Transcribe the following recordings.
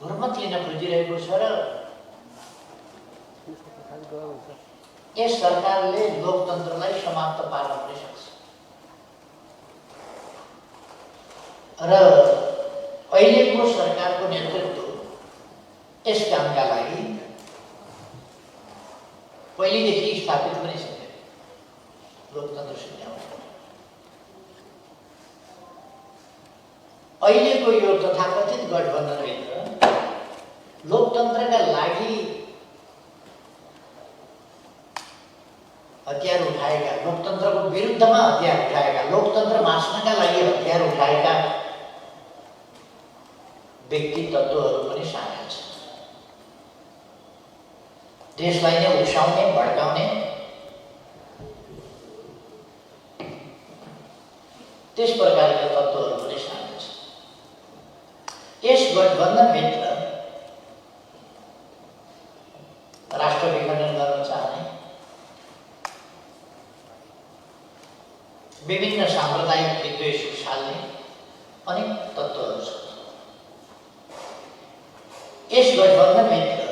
हुर्मत लिन खोजिरहेको छ र यस सरकारले लोकतन्त्रलाई समाप्त पार्न पनि सक्छ। र अहिलेको सरकारको नेतृत्व यस कामका लागि पहिलेदेखि स्थापित पनि छ। लोकतन्त्र सिद्ध्याउन अहिलेको यो तथाकथित गठबन्धनभित्र लोकतन्त्रका लागि हतियार उठाएका, लोकतन्त्रको विरुद्धमा हतियार उठाएका, लोकतन्त्र मास्नका लागि हतियार उठाएका व्यक्ति तत्त्वहरू पनि सामेल छन्। देशलाई नै उक्साउने, भड्काउने त्यस प्रकारका तत्त्वहरू पनि सामेल छन्। यस गठबन्धनभित्र राष्ट्र विखण्डन गर्न चाहने, विभिन्न साम्प्रदायिक विद्वेष उछाल्ने अनेक तत्त्वहरू छन्। यस गठबन्धनभित्र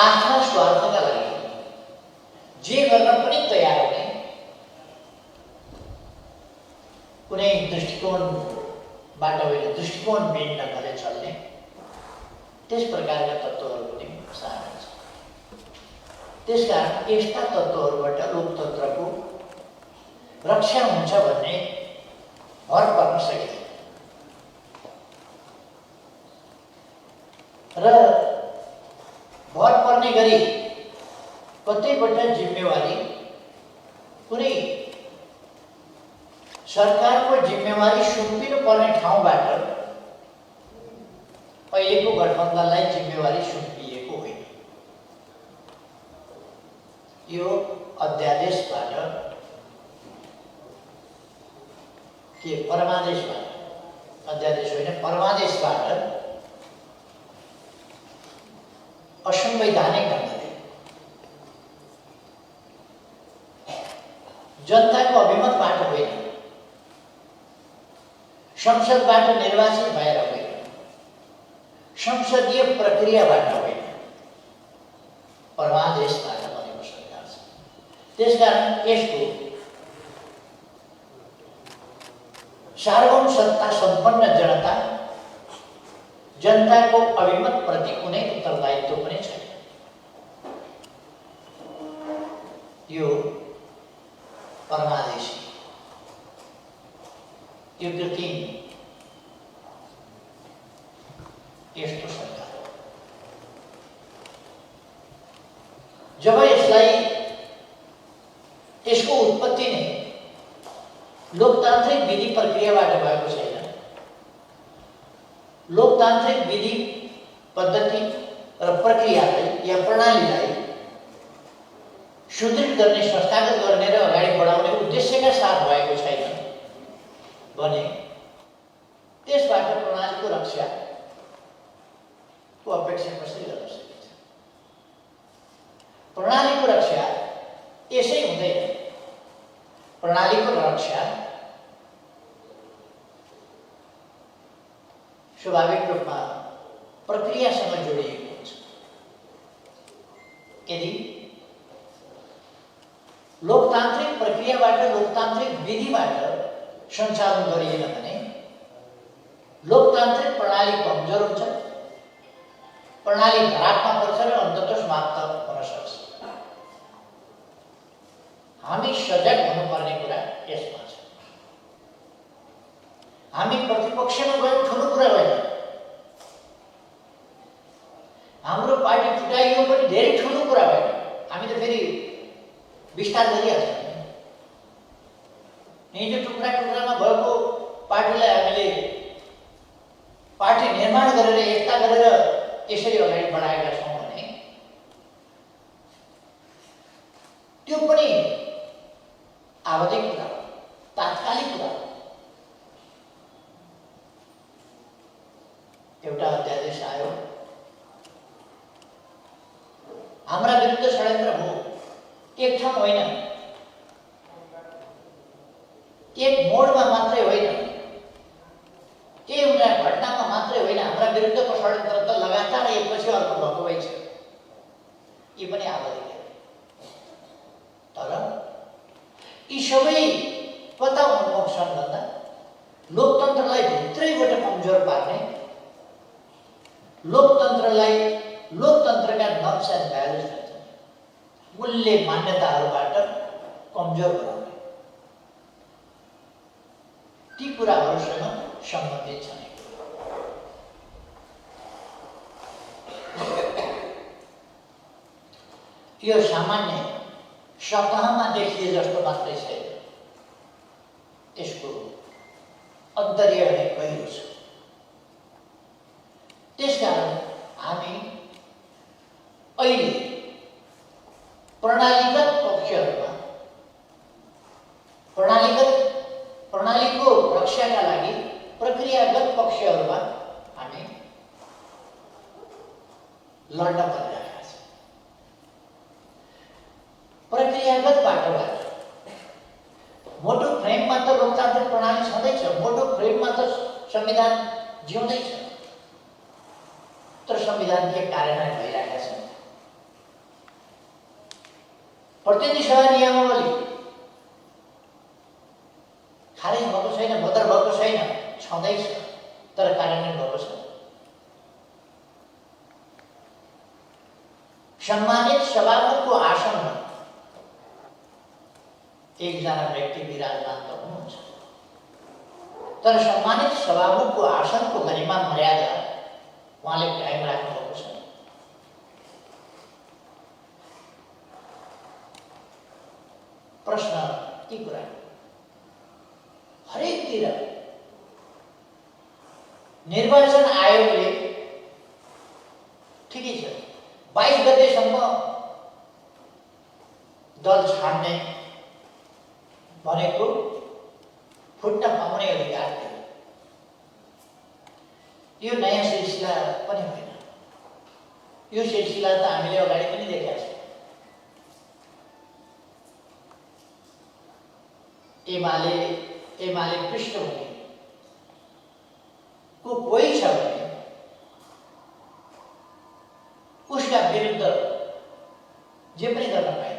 आफ्ना स्वार्थका लागि जे गर्न पनि तयार हुने, कुनै दृष्टिकोणबाट होइन दृष्टिकोणविहीन ढङ्गले चल्ने त्यस प्रकारका तत्त्वहरू पनि सामेल छन्। त्यसकारण यस्ता तत्त्वहरूबाट लोकतन्त्रको रक्षा हुन्छ भन्ने भर पर्न सकिन्छ। र भर पर्ने गरी कतैबाट जिम्मेवारी, कुनै सरकारको जिम्मेवारी सुम्पिनु पर्ने ठाउँबाट अहिलेको गठबन्धनलाई जिम्मेवारी सुम्पिएको होइन। यो अध्यादेशबाट के परमादेशबाट, अध्यादेश होइन परमादेशबाट असंवैधानिक ढङ्गले जनताको अभिमतबाट होइन, संसदबाट निर्वाचित भएर होइन, संसदीय प्रक्रियाबाट होइन, परमादेशबाट बनेको सरकार छ। त्यसकारण यसको सार्वभौम सत्ता सम्पन्न जनताको अभिमत प्रति कुनै उत्तरदायित्व पनि छैन। यो परमादेशी, यो कृत्रिम यस्तो सरकार हो। जब यसको उत्पत्ति नै लोकतान्त्रिक विधि प्रक्रियाबाट भएको छैन, लोकतान्त्रिक विधि पद्धति र प्रक्रियालाई या प्रणालीलाई सुदृढ गर्ने, संस्थागत गर्ने र अगाडि बढाउने उद्देश्यका साथ भएको छैन भने त्यसबाट प्रणालीको रक्षाको अपेक्षा कसरी गर्न सकिन्छ? प्रणालीको रक्षा यसै हुँदैन। प्रणालीको रक्षा स्वाभाविक रूपमा प्रक्रियासँग जोडिएको हुन्छ। यदि लोकतान्त्रिक प्रक्रियाबाट, लोकतान्त्रिक विधिबाट सञ्चालन गरिएन भने लोकतान्त्रिक प्रणाली कमजोर हुन्छ, प्रणाली धरापमा पर्छ र अन्ततः समाप्त हुन सक्छ। हामी सजग हुनुपर्ने कुरा यसमा छ। हामी प्रतिपक्षमा गयौँ ठुलो कुरा होइन, हाम्रो पार्टी फुटाइयो पनि धेरै ठुलो कुरा होइन। हामी त फेरि विस्तार गरिहाल्छौँ। हिजो टुक्रा टुक्रामा भएको पार्टीलाई हामीले पार्टी निर्माण गरेर एकता गरेर यसरी अगाडि बढाएका छौँ भने त्यो पनि आवधिक कुरा, तात्कालिक कुरा। एउटा अध्यादेश आयो, हाम्रा विरुद्ध षड्यन्त्र हो। एक ठाउँ होइन, एक मोडमा मात्रै होइन, एउटा घटनामा मात्रै होइन, हाम्रा विरुद्धको षड्यन्त्र एउटा र एकपछि अर्को भएको भइ छ, यी पनि आवधिक। तर यी सबै कता उन्मुख छन् भन्दा लोकतन्त्रलाई भित्रैबाट कमजोर पार्ने, लोकतन्त्रलाई लोकतन्त्रका नर्म्स एन्ड भ्यालुज मूल्य मान्यताहरूबाट कमजोर बनाउने, ती कुराहरूसँग सम्बन्धित छन्। यो सामान्य सतहमा देखिए जस्तो मात्रै छैन, यसको अन्तर्य नै गहिरो छ। त्यसकारण हामी अहिले प्रणालीगत पक्षहरूमा, प्रणालीको रक्षाका लागि प्रक्रियागत पक्षहरूमा हामी लड्न परिरहेका छौँ। प्रक्रियागत बाटोबाट मोटो फ्रेममा त लोकतान्त्रिक प्रणाली छँदैछ, मोटो फ्रेममा त संविधान जिउँदैछ, तर संविधान के कार्यान्वयन भइरहेका छन्। प्रतिनिधि सभा नियमावली खारेज भएको छैन, बदर भएको छैन, छँदैछ, तर कार्यान्वयन भएको छ। सम्मानित सभामुखको आसनमा एकजना व्यक्ति विराजमान त हुनुहुन्छ, तर सम्मानित सभामुखको आसनको गरिमा मर्यादा उहाँले कायम राख्नुभएको छ। प्रश्न ती कुरा हरेकतिर निर्वाचन आयोगले ठिकै छ 22 गतेसम्म दल छाड्ने भनेको फुट्न पाउने अधिकार थियो। यो नयाँ सिलसिला पनि होइन, यो सिलसिला त हामीले अगाडि पनि देखेका छौँ। एमाले पृष्ठभूमि को कोही छ भने उसका विरुद्ध जे पनि गर्न पाइन्छ।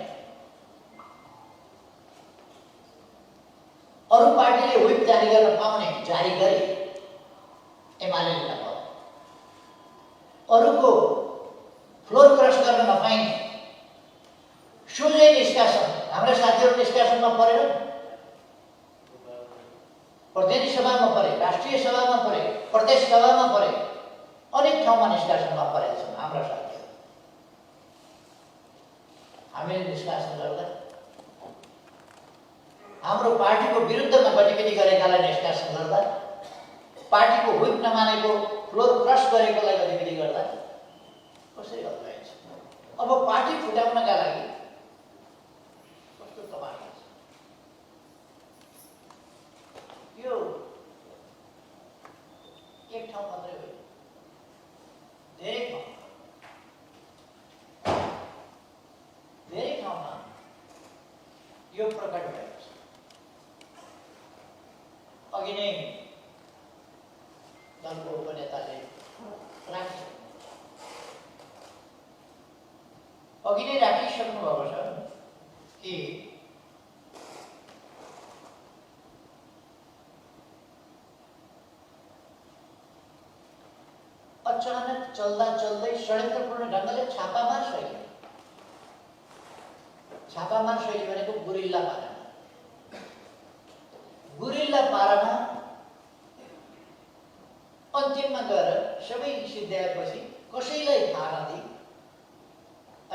अरू पार्टीले व्हिप जारी गर्न पाउने जारी गरे, एमाले नपाऊ। अरूको फ्लोर क्रस गर्न नपाइने सोझै निष्कासन, हाम्रा साथीहरू निष्कासनमा परेर प्रतिनिधि सभामा परे, राष्ट्रिय सभामा परे, प्रदेश सभामा परे, अनेक ठाउँमा निष्कासनमा परेका छन् हाम्रा साथीहरू। हामीले निष्कासन गर्दा हाम्रो पार्टीको विरुद्धमा गतिविधि गरेकालाई निष्कासन गर्दा, पार्टीको व्हिप नमानेको, फ्लोर क्रस गरेकोलाई गतिविधि गर्दा कसरी अल्झाइन्छ। अब पार्टी फुटाउनका लागि कस्तो तमासा छ। यो एक ठाउँ मात्रै होइन, धेरै ठाउँमा यो प्रकट भएको छ। अघि नै दलको उपनेताले राखिसक्नु भएको छ कि अचानक चल्दा चल्दै षड्यन्त्रपूर्ण ढङ्गले छापामार शैली भनेको गुरिल्ला पारामा अन्तिममा गएर सबै सिद्ध्याएपछि कसैलाई थाहा नदिई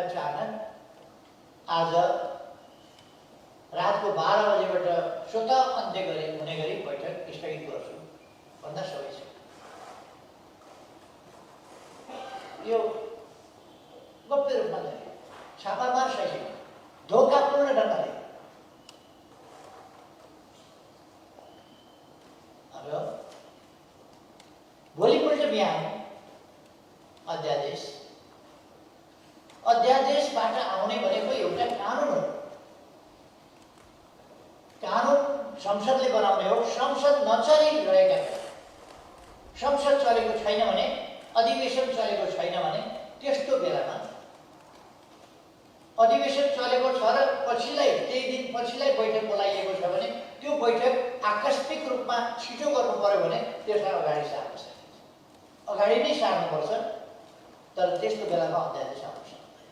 अचानक आज रातको 12 बजेबाट स्वतः अन्त्य हुने गरी बैठक स्थगित गर्छु भन्दा सबै छ। यो गप्पे रूपमा छापामार शैलीमा धोकापूर्ण ढङ्गले अब भोलिपल्ट बिहान अध्यादेशबाट आउने भनेको एउटा कानुन हो। कानुन संसदले बनाउने हो। संसद नचलिरहेका, संसद चलेको छैन भने अधिवेशन चलेको छैन भने त्यस्तो बेलामा अधिवेशन चलेको छ र पछिल्लै केही दिन पछिल्लै बैठक बोलाइएको छ भने त्यो बैठक आकस्मिक रूपमा छिटो गर्नु पर्यो भने त्यसलाई अगाडि सार्न सकिन्छ। अगाडि नै सार्नुपर्छ, तर त्यस्तो बेलामा अध्यादेश आउन सक्दैन।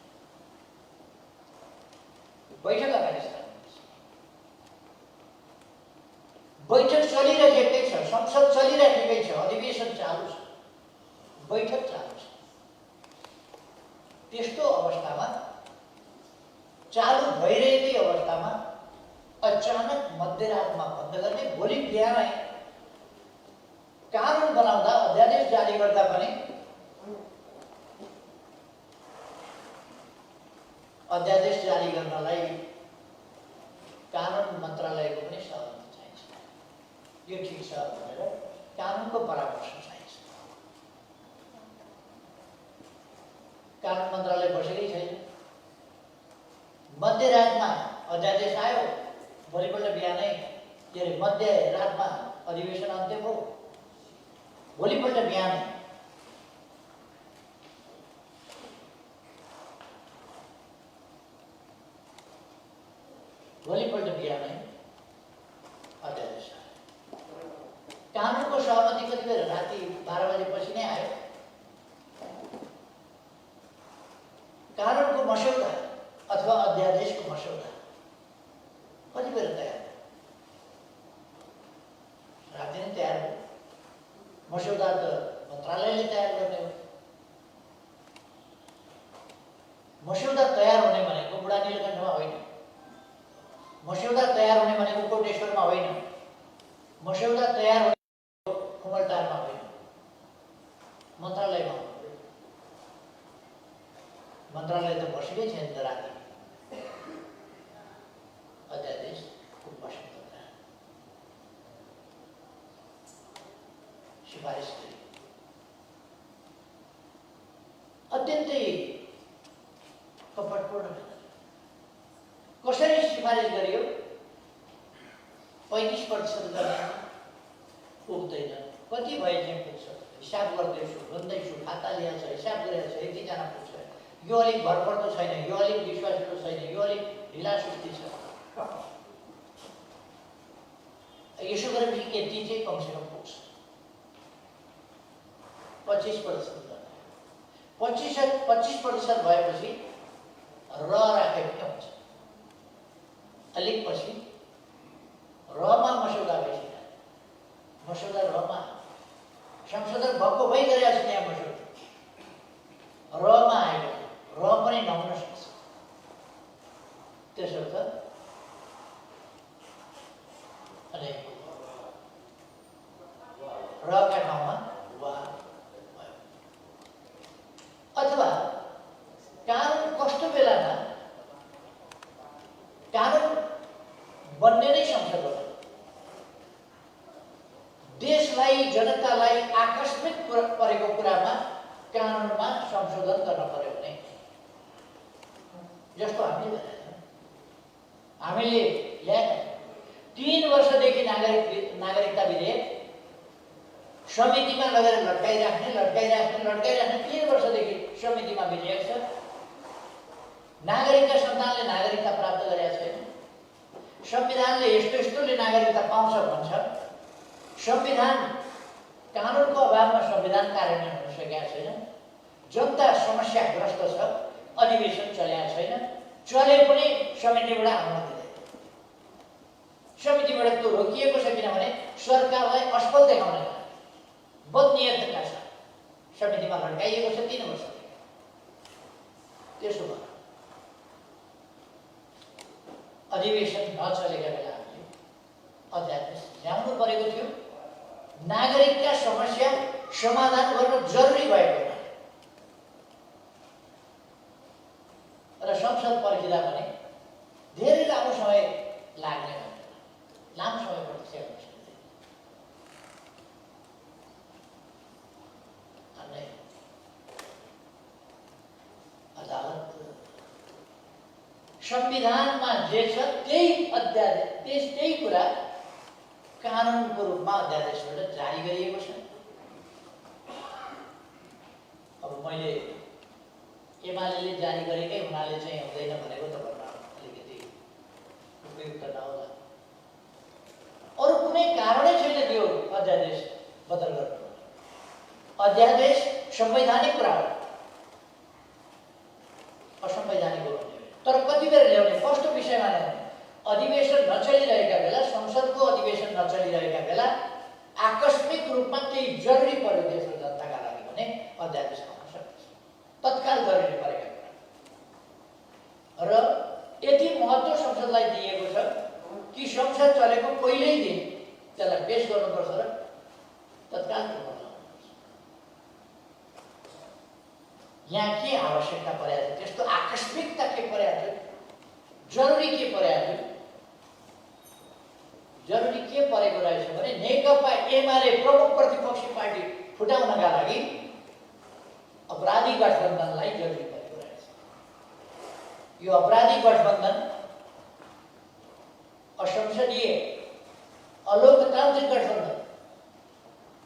बैठक अगाडि सार्नुपर्छ। बैठक चलिरहेकै छ, संसद चलिरहेकै छ, अधिवेशन चालु छ, बैठक चालु छ। त्यस्तो अवस्थामा, चालु भइरहेकै अवस्थामा अचानक मध्यरातमा बन्द गर्ने, भोलि बिहानै कानुन बनाउँदा अध्यादेश जारी गर्दा पनि अध्यादेश जारी गर्नलाई कानुन मन्त्रालयको पनि सहमति चाहिन्छ। यो ठिक छ भनेर कानुनको परामर्श चाहिन्छ। कानुन मन्त्रालय बसेकै छैन। मध्यरातमा अध्यादेश आयो, भोलिपल्ट बिहानै के अरे मध्यरातमा अधिवेशन अन्त्य भयो, भोलिपल्ट बिहानै अध्यादेश आयो। कानुनको सहमति कति बेर राति 12 बजेपछि नै आयो। कानुनको मस्यौदा अथवा अध्यादेशको मस्यौदा कति बेर तयार भयो? राति नै तयार भयो। मस्यौदा त मन्त्रालयले तयार गर्ने हो। मस्यौदा तयार हुने भनेको बुढा नीलकण्ठमा होइन, मस्यौदा तयार हुने भनेको कोटेश्वरमा होइन, मस्यौदा तयार हुने कुमलटारमा होइन, मन्त्रालयमा हो। मन्त्रालय त बसेकै छैन त राति। अध्यादेश बस्नु सिफारिस गरी अत्यन्तै कपटपूर्ण कसरी सिफारिस गरियो? 35% गर्ने पुग्दैन। कति भए चाहिँ पुग्छ? हिसाब गर्दैछु, भन्दैछु, खाता ल्याएको छ, हिसाब गरेको छ, यतिजना पुग्छ। यो अलिक भरपर्दो छैन, यो अलिक विश्वासिलो छैन, यो अलिक ढिला सुस्ती छ। यसो गरेपछि यति चाहिँ कमसेकम पुग्छ। 25% गर्ने। 25% भएपछि राखे पनि हुन्छ। अलिक पछि रमा मस्यौदा भइसक्यो। मस्यौदा रमा संशोधन भएको भइ गरेको छ। त्यहाँ मस्यौदा रमा आयो, र पनि नहुन सक्छ। त्यसर्थ अनि रका ठाउँमा वा भयो। अथवा कानुन कस्तो बेलामा कानुन बन्ने नै संसदबाट देशलाई, जनतालाई आकस्मिक परेको कुरामा कानुनमा संशोधन गर्न पर्यो भने, जस्तो हामीले ल्याएका 3 वर्षदेखि नागरिकता विधेयक समितिमा लगेर लट्काइराख्ने 3 वर्षदेखि समितिमा विधेयक छ। नागरिकका सन्तानले नागरिकता प्राप्त गरेका छैन। संविधानले यस्तोले नागरिकता पाउँछ भन्छ। संविधान कानुनको अभावमा संविधान कार्यान्वयन हुन सकेका छैन। जनता समस्याग्रस्त छ। अधिवेशन चलेका छैन। चले पनि समितिबाट आउन दिँदैन। समितिबाट त्यो रोकिएको छ, किनभने सरकारलाई असफल देखाउने बदनियतका साथ समितिमा लड्काइएको छ 3 वर्ष। त्यसो भए अधिवेशन नचलेका बेला हामीले अध्यादेश ल्याउनु परेको थियो। नागरिकका समस्या समाधान गर्न जरुरी भएको र संसद पर्खिँदा पनि धेरै लामो समय लाग्ने, लामो समय प्रतीक्षा गर्न सक्दैन। अनि अदालत संविधानमा जे छ त्यही अध्यादेश, त्यही कुरा कानुनको रूपमा अध्यादेशबाट जारी गरिएको छ। मैले एमाले जारी गरेकै हुनाले चाहिँ हुँदैन भनेको त भन्न अलिकति उपयुक्त नहोला। अरू कुनै कारणै छैन त्यो अध्यादेश बदल गर्नु। अध्यादेश संवैधानिक कुरा हो, असंवैधानिक हो। तर कति बेर ल्याउने, कस्तो विषयमा ल्याउने? अधिवेशन नचलिरहेका बेला, संसदको अधिवेशन नचलिरहेका बेला आकस्मिक रूपमा केही जरुरी पर्यो देशको जनताका लागि भने अध्यादेश आउन सक्छ, तत्काल जरुरी परेका कुरा। र यति महत्त्व संसदलाई दिएको छ कि संसद चलेको पहिल्यै दिन त्यसलाई पेश गर्नुपर्छ र तत्काल गर्नुपर्छ। यहाँ के आवश्यकता परेको थियो? त्यस्तो आकस्मिकता के परेको थियो? जरुरी के परेको थियो? जरुरी के परेको रहेछ भने नेकपा एमाले प्रमुख प्रतिपक्षी पार्टी फुटाउनका लागि अपराधी गठबन्धनलाई जरुरी परेको रहेछ। यो अपराधी गठबन्धन असंसदीय अलोकतान्त्रिक गठबन्धन,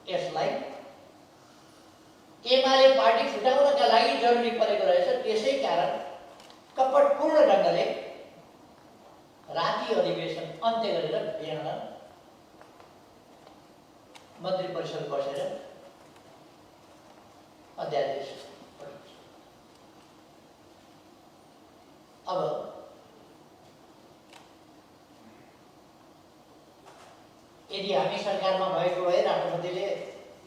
यसलाई एमाले पार्टी फुटाउनका लागि जरुरी परेको रहेछ। त्यसै कारण कपटपूर्ण ढङ्गले राति अधिवेशन अन्त्य गरेर बिहान मन्त्री परिषद बसेर अध्यादेश पठाउँछ। अब यदि हामी सरकारमा भएको भए राष्ट्रपतिले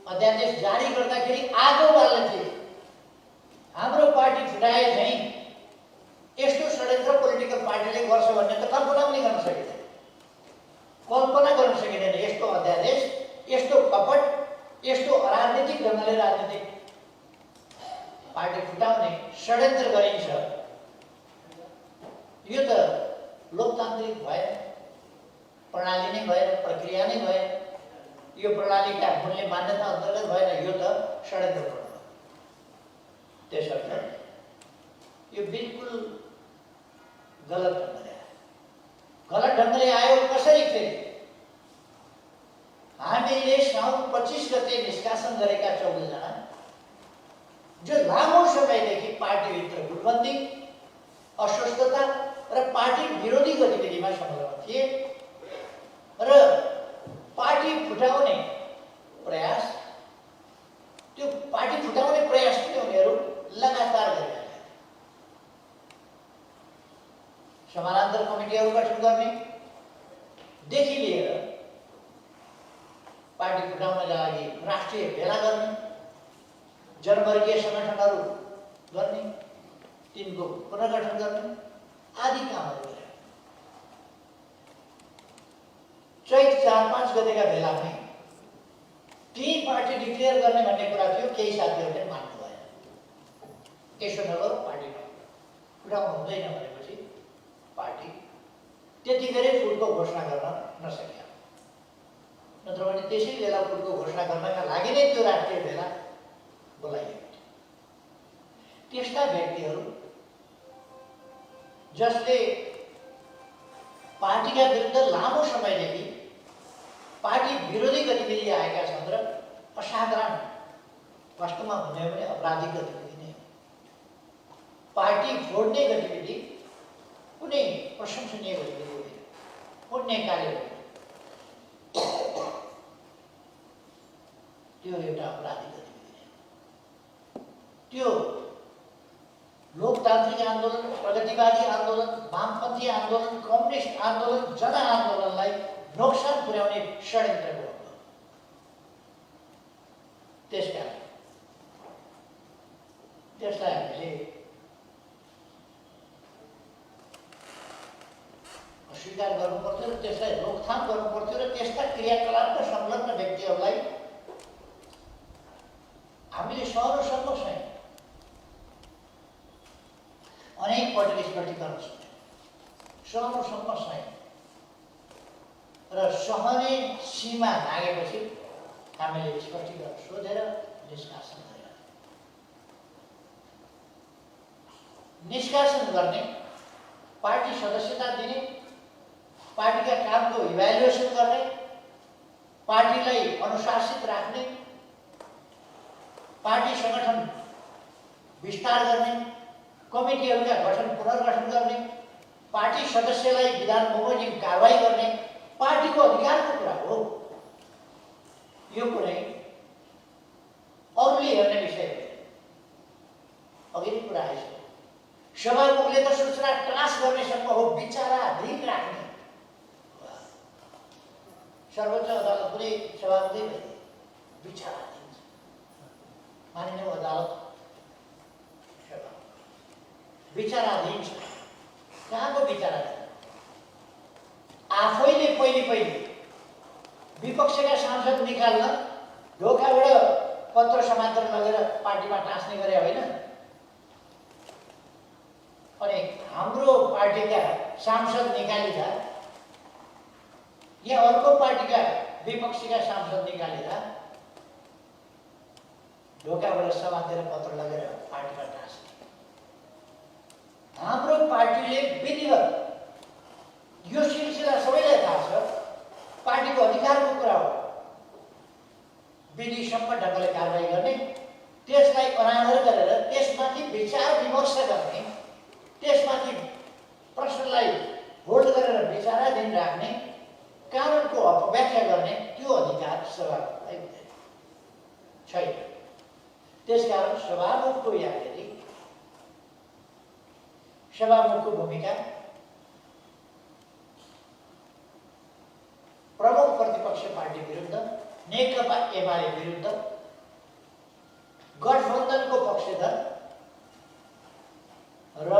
अध्यादेश जारी गर्दाखेरि आगो बाल्ने थिए, हाम्रो पार्टी फुटाए झैँ यस्तो षड्यन्त्र पोलिटिकल पार्टीले गर्छ भन्ने त कल्पना पनि गर्न सकिँदैन। कल्पना गर्न सकिँदैन यस्तो अध्यादेश, यस्तो कपट, यस्तो अराजनीतिक ढङ्गले राजनीतिक पार्टी फुटाउने षड्यन्त्र गरिन्छ। यो त लोकतान्त्रिक भएन, प्रणाली नै भएन, प्रक्रिया नै भएन, यो प्रणालीका मूल्य मान्यता अन्तर्गत भएन, यो त षड्यन्त्र। त्यसर्थ यो बिल्कुल गलत ढङ्गले आयो। गलत ढङ्गले आयो कसरी? फेरि हामीले साउन 25 गते निष्कासन गरेका 14 जना जो लामो समयदेखि पार्टीभित्र गुटबन्दी, अस्वस्थता र पार्टी विरोधी गतिविधिमा संलग्न थिए र पार्टी फुटाउने प्रयास, त्यो पार्टी फुटाउने प्रयास पनि उनीहरू लगातार गरिरहेका। समानान्तर कमिटीहरू गठन गर्ने देखि लिएर पार्टी फुटाउनका लागि राष्ट्रिय भेला गर्ने, जनवर्गीय सङ्गठनहरू गर्ने, तिनको पुनर्गठन गर्ने आदि कामहरू गरे। चैत 4-5 गतेका बेलामै टी पार्टी डिक्लेयर गर्ने भन्ने कुरा थियो। केही साथीहरूले मान्नु भएन। त्यसो नगर, पार्टी फुटाउनु हुँदैन भनेपछि पार्टी त्यतिखेरै फुटको घोषणा गर्न नसक्यो। नत्र भने त्यसै बेला फुटको घोषणा गर्नका लागि नै त्यो राष्ट्रिय भेला बोलाइएको थियो। त्यस्ता व्यक्तिहरू जसले पार्टीका विरुद्ध लामो समयदेखि पार्टी विरोधी गतिविधि आएका छन् र असाधारण, वास्तवमा भन्यो भने अपराधिक गतिविधि नै हो। पार्टी फोड्ने गतिविधि कुनै प्रशंसनीय गतिविधि होइन, पुण्य कार्य होइन, त्यो एउटा अपराधिक गतिविधि हो। त्यो लोकतान्त्रिक आन्दोलन, प्रगतिवादी आन्दोलन, वामपन्थी आन्दोलन, कम्युनिस्ट आन्दोलन, जनआन्दोलनलाई नोक्सान पुर्याउने षड्यन्त्रको हो। त्यसकारण त्यसलाई हामीले अस्वीकार गर्नुपर्थ्यो र त्यसलाई रोकथाम गर्नुपर्थ्यो र त्यस्ता क्रियाकलापमा संलग्न व्यक्तिहरूलाई हामीले सहनु सक्छौँ। अनेकपल्ट स्पष्टीकरण सहनु सक्छौँ र सहने सीमा लागेपछि हामीले स्पष्टीकरण सोधेर निष्कासन गरेर निष्कासन गर्ने, पार्टी सदस्यता दिने, पार्टीका कामको इभ्यालुएसन गर्ने, पार्टीलाई अनुशासित राख्ने, पार्टी सङ्गठन विस्तार गर्ने, कमिटीहरूका पुनर्गठन गर्ने, पार्टी सदस्यलाई विधान बमोजिम कारवाही गर्ने पार्टीको अधिकारको कुरा हो। यो कुनै अरूले हेर्ने विषय हो। अघि नै कुरा आइसक्यो, सभामुखले त सूचना ट्रान्स गर्नेसम्म हो, विचाराधीन राख्ने। सर्वोच्च अदालत पनि सभामुखले विचाराधीन मानिने अदालत विचाराधीन छ। कहाँको विचाराधीन? आफैले पहिले विपक्षका सांसद निकाल्न ढोकाबाट पत्र समातेर लगेर पार्टीमा टाँस्ने गरे होइन। अनि हाम्रो पार्टीका सांसद निकालिँदा या अर्को पार्टीका विपक्षीका सांसद निकालेर ढोकाबाट समातेर पत्र लगेर पार्टीमा टाँस्ने। हाम्रो पार्टीले विधिवत, यो सिलसिला सबैलाई थाहा छ, पार्टीको अधिकारको कुरा हो, विधिसम्म ढङ्गले कारवाही गर्ने, त्यसलाई अनादर गरेर त्यसमाथि विचार विमर्श गर्ने, त्यसमाथि प्रश्नलाई होल्ड गरेर विचाराधीन राख्ने, कानुनको अपव्याख्या गर्ने त्यो अधिकार सभामुखलाई छैन। त्यसकारण सभामुखको यादरी सभामुखको भूमिका प्रमुख प्रतिपक्ष पार्टी विरुद्ध, नेकपा एमाले विरुद्ध गठबन्धनको पक्षधर र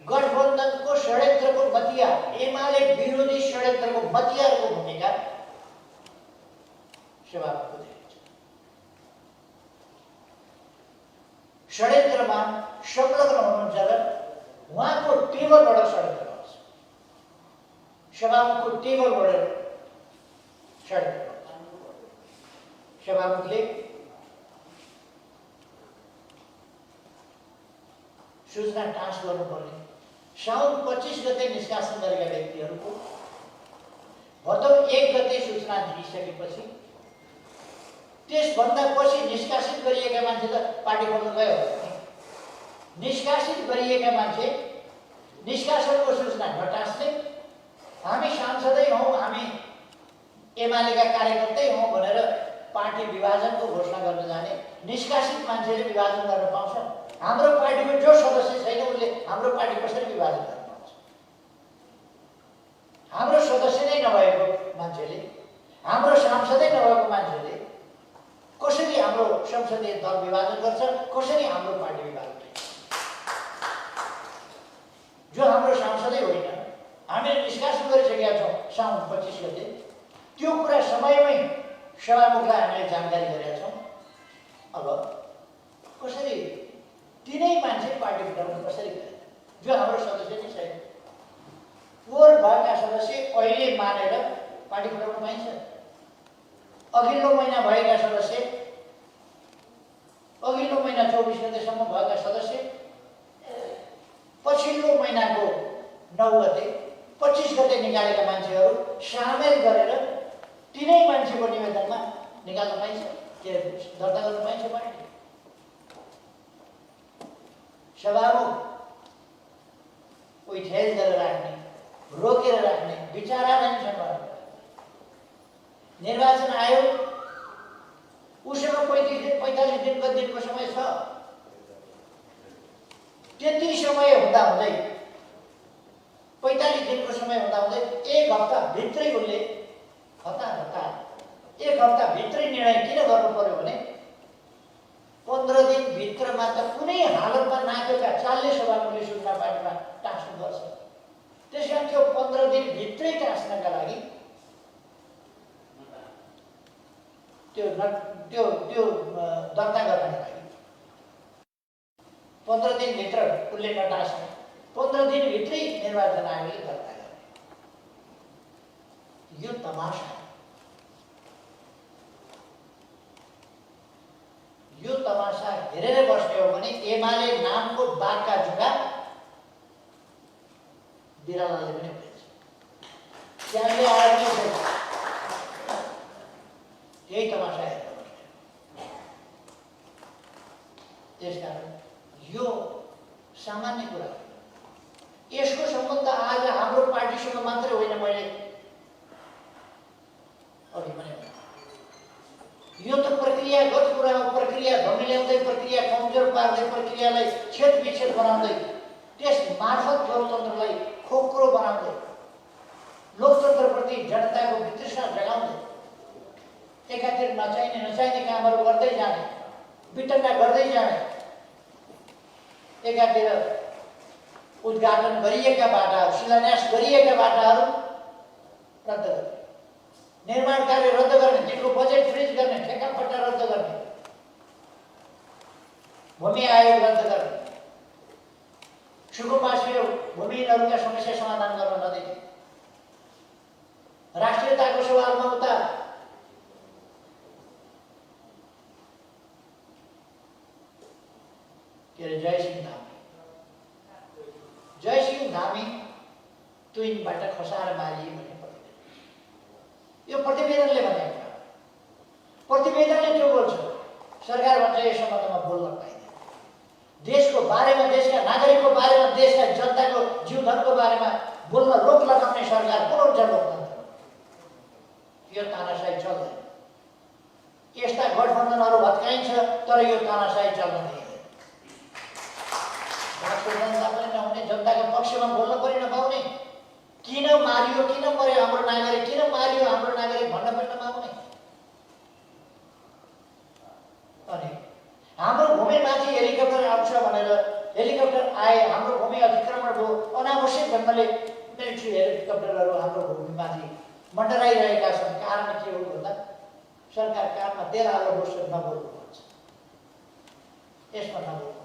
गठबन्धनको षड्यन्त्रको मतियार, एमाले विरोधी षड्यन्त्रको मतियारको भूमिका सभामुखको देखिन्छ। षड्यन्त्रमा संलग्न हुनुहुन्छ र उहाँको टेबलबाट षड्यन्त्र गर्छ, सभामुखको टेबलबाट षड्यन्त्र गर्छ। सभामुखले सूचना टाँस गर्नुपर्ने, साउन 25 गते निष्कासन गरेका व्यक्तिहरूको भदौ 1 गते सूचना दिइसकेपछि त्यसभन्दा पछि निष्कासित गरिएका मान्छे त पार्टी खोल्न गयो। निष्कासित गरिएका मान्छे निष्कासनको सूचना नटाँस्ने, हामी सांसदै हौँ, हामी एमालेका कार्यकर्तै हौँ भनेर पार्टी विभाजनको घोषणा गर्न जाने निष्कासित मान्छेले विभाजन गर्न पाउँछ। हाम्रो पार्टीको जो सदस्य छैन उसले हाम्रो पार्टी कसरी विभाजन गर्न पाउँछ? हाम्रो सदस्य नै नभएको मान्छेले, हाम्रो सांसदै नभएको मान्छेले कसरी हाम्रो संसदीय दल विभाजन गर्छ? कसरी हाम्रो पार्टी विभाजन गर्छ? जो हाम्रो सांसदै होइन, हामीले निष्कासन गरिसकेका छौँ साउन 25 गते, त्यो कुरा समयमै सभामुखलाई हामीले जानकारी गरेका छौँ। अब कसरी तिनै मान्छे पार्टी भित्राउन कसरी गए? जो हाम्रो सदस्य नै छैन। पोहोर भएका सदस्य अहिले मानेर पार्टी भित्राउन पाइन्छ। अघिल्लो महिना भएका सदस्य, अघिल्लो महिना 24 गतेसम्म भएका सदस्य, पछिल्लो महिनाको 9 गते 25 गते निकालेका मान्छेहरू सामेल गरेर तिनै मान्छेको निवेदनमा निकाल्न पाइन्छ, के दर्ता गर्न पाइन्छ पार्टी। सभामुख कोही ठेल गरेर राख्ने, रोकेर राख्ने विचाराधीन। निर्वाचन आयोग उसँग 45 दिनको समय छ। त्यति समय हुँदाहुँदै 45 दिनको समय हुँदाहुँदै 1 हप्ता भित्रै उसले एक हप्ता भित्रै निर्णय किन गर्नु पर्यो भने 15 दिन भित्रमा त कुनै हालतमा नाकेका चालले सभामुखले सूचना पार्टीमा टाँस्नुपर्छ। त्यसकारण त्यो 15 दिन भित्रै टाँस्नका लागि त्यो दर्ता गर्नका लागि 15 दिन भित्र उसले नटाँस्ने, 15 दिन भित्रै निर्वाचन आयोगले दर्ता गर्ने। यो तमासा, यो तमासा हेरेर बस्ने हो भने एमाले नामको बाघका जुगा बिरालोले पनि उठेछ। त्यसले आएर पनि यही तमासा हेरेर बस्ने। त्यसकारण यो सामान्य कुरा हो। यसको सम्बन्ध आज हाम्रो पार्टीसँग मात्रै होइन, मैले अघि पनि भने यो त प्रक्रियागत कुरा हो। प्रक्रिया धमिल्याउँदै, प्रक्रिया कमजोर पार्दै, प्रक्रियालाई छेदविच्छेद बनाउँदै, त्यस मार्फत लोकतन्त्रलाई खोक्रो बनाउँदै, लोकतन्त्रप्रति जनताको वितृष्णा जगाउँदै एकातिर नचाहिने कामहरू गर्दै जाने, विटक्का गर्दै जाने, एकातिर उद्घाटन गरिएका बाटाहरू, शिलान्यास गरिएका बाटाहरू रद्द गर्ने, निर्माण कार्य रद्द गर्ने, त्यसको बजेट फ्रिज गर्ने, ठेक्कापट्टा रद्द गर्ने, भूमि आयोग रद्द गर्ने, सुकुम्बासी र भूमिहीनहरूका समस्या समाधान गर्न नदिने, राष्ट्रियताको सवालमा उता के अरे जयसिंह धामी तुइनबाट खसाएर मारिए भन्ने प्रतिवेदन, यो प्रतिवेदनले भनेको कुरा। प्रतिवेदनले के बोल्छ? सरकार भन्छ यस सम्बन्धमा बोल्न पाइँदैन, देशको बारेमा, देशका नागरिकको बारेमा, देशका जनताको जीवधनको बारेमा बोल्न रोक लगाउने सरकार कुन हुन्छ लोकतन्त्र? यो तानाशाही चल्दैन। यस्ता गठबन्धनहरू भत्काइन्छ, तर यो तानाशाही चल्न दिँदैन। राष्ट्र जनता पनि नहुने, जनताको पक्षमा बोल्न पनि नपाउने, किन मारियो, किन मर्यो हाम्रो नागरिक, किन मारियो हाम्रो नागरिक भन्न पनि नपाउने, अनि हाम्रो भूमिमाथि हेलिकप्टर आउँछ भनेर हेलिकप्टर आए, हाम्रो भूमि अतिक्रमण भयो, अनावश्यक ढङ्गले मिलिट्री हेलिकप्टरहरू हाम्रो भूमिमाथि मन्डराइरहेका छन्। कारण के हो भन्दा सरकार काममा तेह्र वर्ष नबोल्नु भन्छ, यसमा नबोल्नु भन्छ।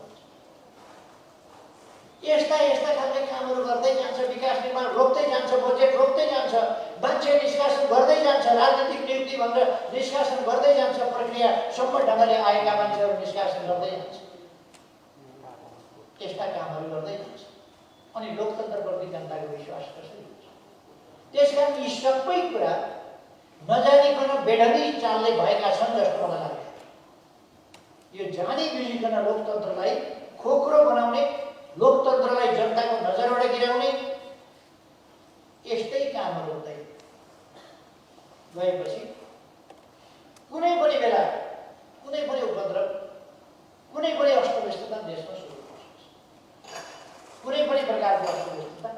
यस्ता खालका कामहरू गर्दै जान्छ, विकास निर्माण रोक्दै जान्छ, बजेट रोक्दै जान्छ, मान्छे निष्कासन गर्दै जान्छ, राजनीतिक नियुक्ति भनेर निष्कासन गर्दै जान्छ, प्रक्रिया सम्पूर्ण ढङ्गले आएका मान्छेहरू निष्कासन गर्दै जान्छ, यस्ता कामहरू गर्दै जान्छ। अनि लोकतन्त्रप्रति जनताको विश्वास कसरी हुन्छ? त्यसकारण यी सबै कुरा नजानिकन बेढली चालले भएका छन् जस्तो मलाई लाग्छ। यो जानी बुझिकन लोकतन्त्रलाई खोक्रो बनाउने, लोकतन्त्रलाई जनताको नजरबाट गिराउने यस्तै कामहरू हुँदै गएपछि कुनै पनि बेला कुनै पनि उपद्रव, कुनै पनि अस्तव्यस्तता देशमा सुरु हुन सक्छ। कुनै पनि प्रकारको अस्तव्यस्तता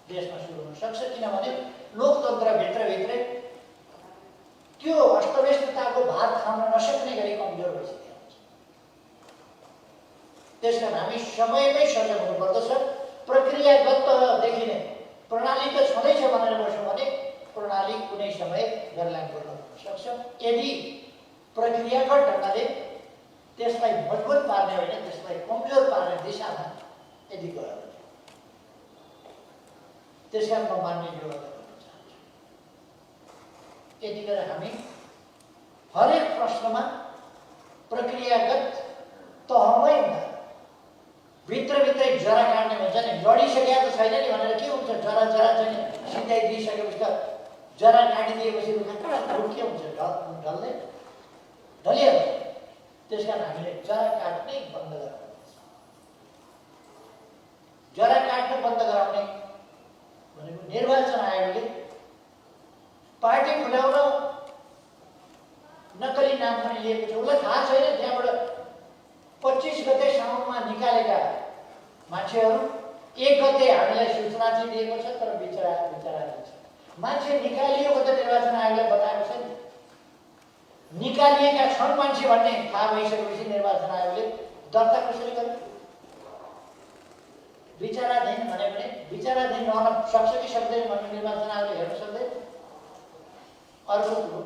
देशमा सुरु हुन सक्छ, किनभने लोकतन्त्रभित्रै त्यो अस्तव्यस्तताको भार थाम्न नसक्ने गरी कमजोर भइसकेको हुन्छ। त्यसकारण हामी समयमै सजग हुनुपर्दछ। प्रक्रियागत देखिने प्रणाली त छँदैछ भनेर बस्यौँ भने प्रणाली कुनै समय बेरलामपूर्ण हुन सक्छ। यदि प्रक्रियागत ढङ्गले त्यसलाई मजबुत पार्ने होइन, त्यसलाई कमजोर पार्ने दिशामा यदि गयो भने, त्यसकारण म मान्य गर्न चाहन्छु। यतिखेर हामी हरेक प्रश्नमा प्रक्रियागत तहमै हुँदा भित्रभित्रै जरा काट्ने भन्छ नि, लडिसकेको त छैन नि भनेर के हुन्छ? जरा चाहिँ सिधै दिइसकेपछि त जरा काटिदिएपछि के हुन्छ? ढल्दै ढलिहाल्छ। त्यसकारण हामीले जरा काट्नै बन्द गराउनु, जरा काट्न बन्द गराउने भनेको निर्वाचन आयोगले पार्टी खुलाउन नक्कली नाम पनि लिएको छ। उसलाई थाहा छैन त्यहाँबाट 25 गते साउनमा निकालेका मान्छेहरू 1 गते हामीलाई सूचना चाहिँ दिएको छ, तर बिचरा छ मान्छे निकालिएको त निर्वाचन आयोगले बताएको छ नि। निकालिएका छन् मान्छे भन्ने थाहा भइसकेपछि निर्वाचन आयोगले दर्ता कसरी गर्यो? विचाराधीन भन्यो भने विचाराधीन रहन सक्छ कि सक्दैन भन्ने निर्वाचन आयोगले हेर्न सक्दैन। अर्को कुरो,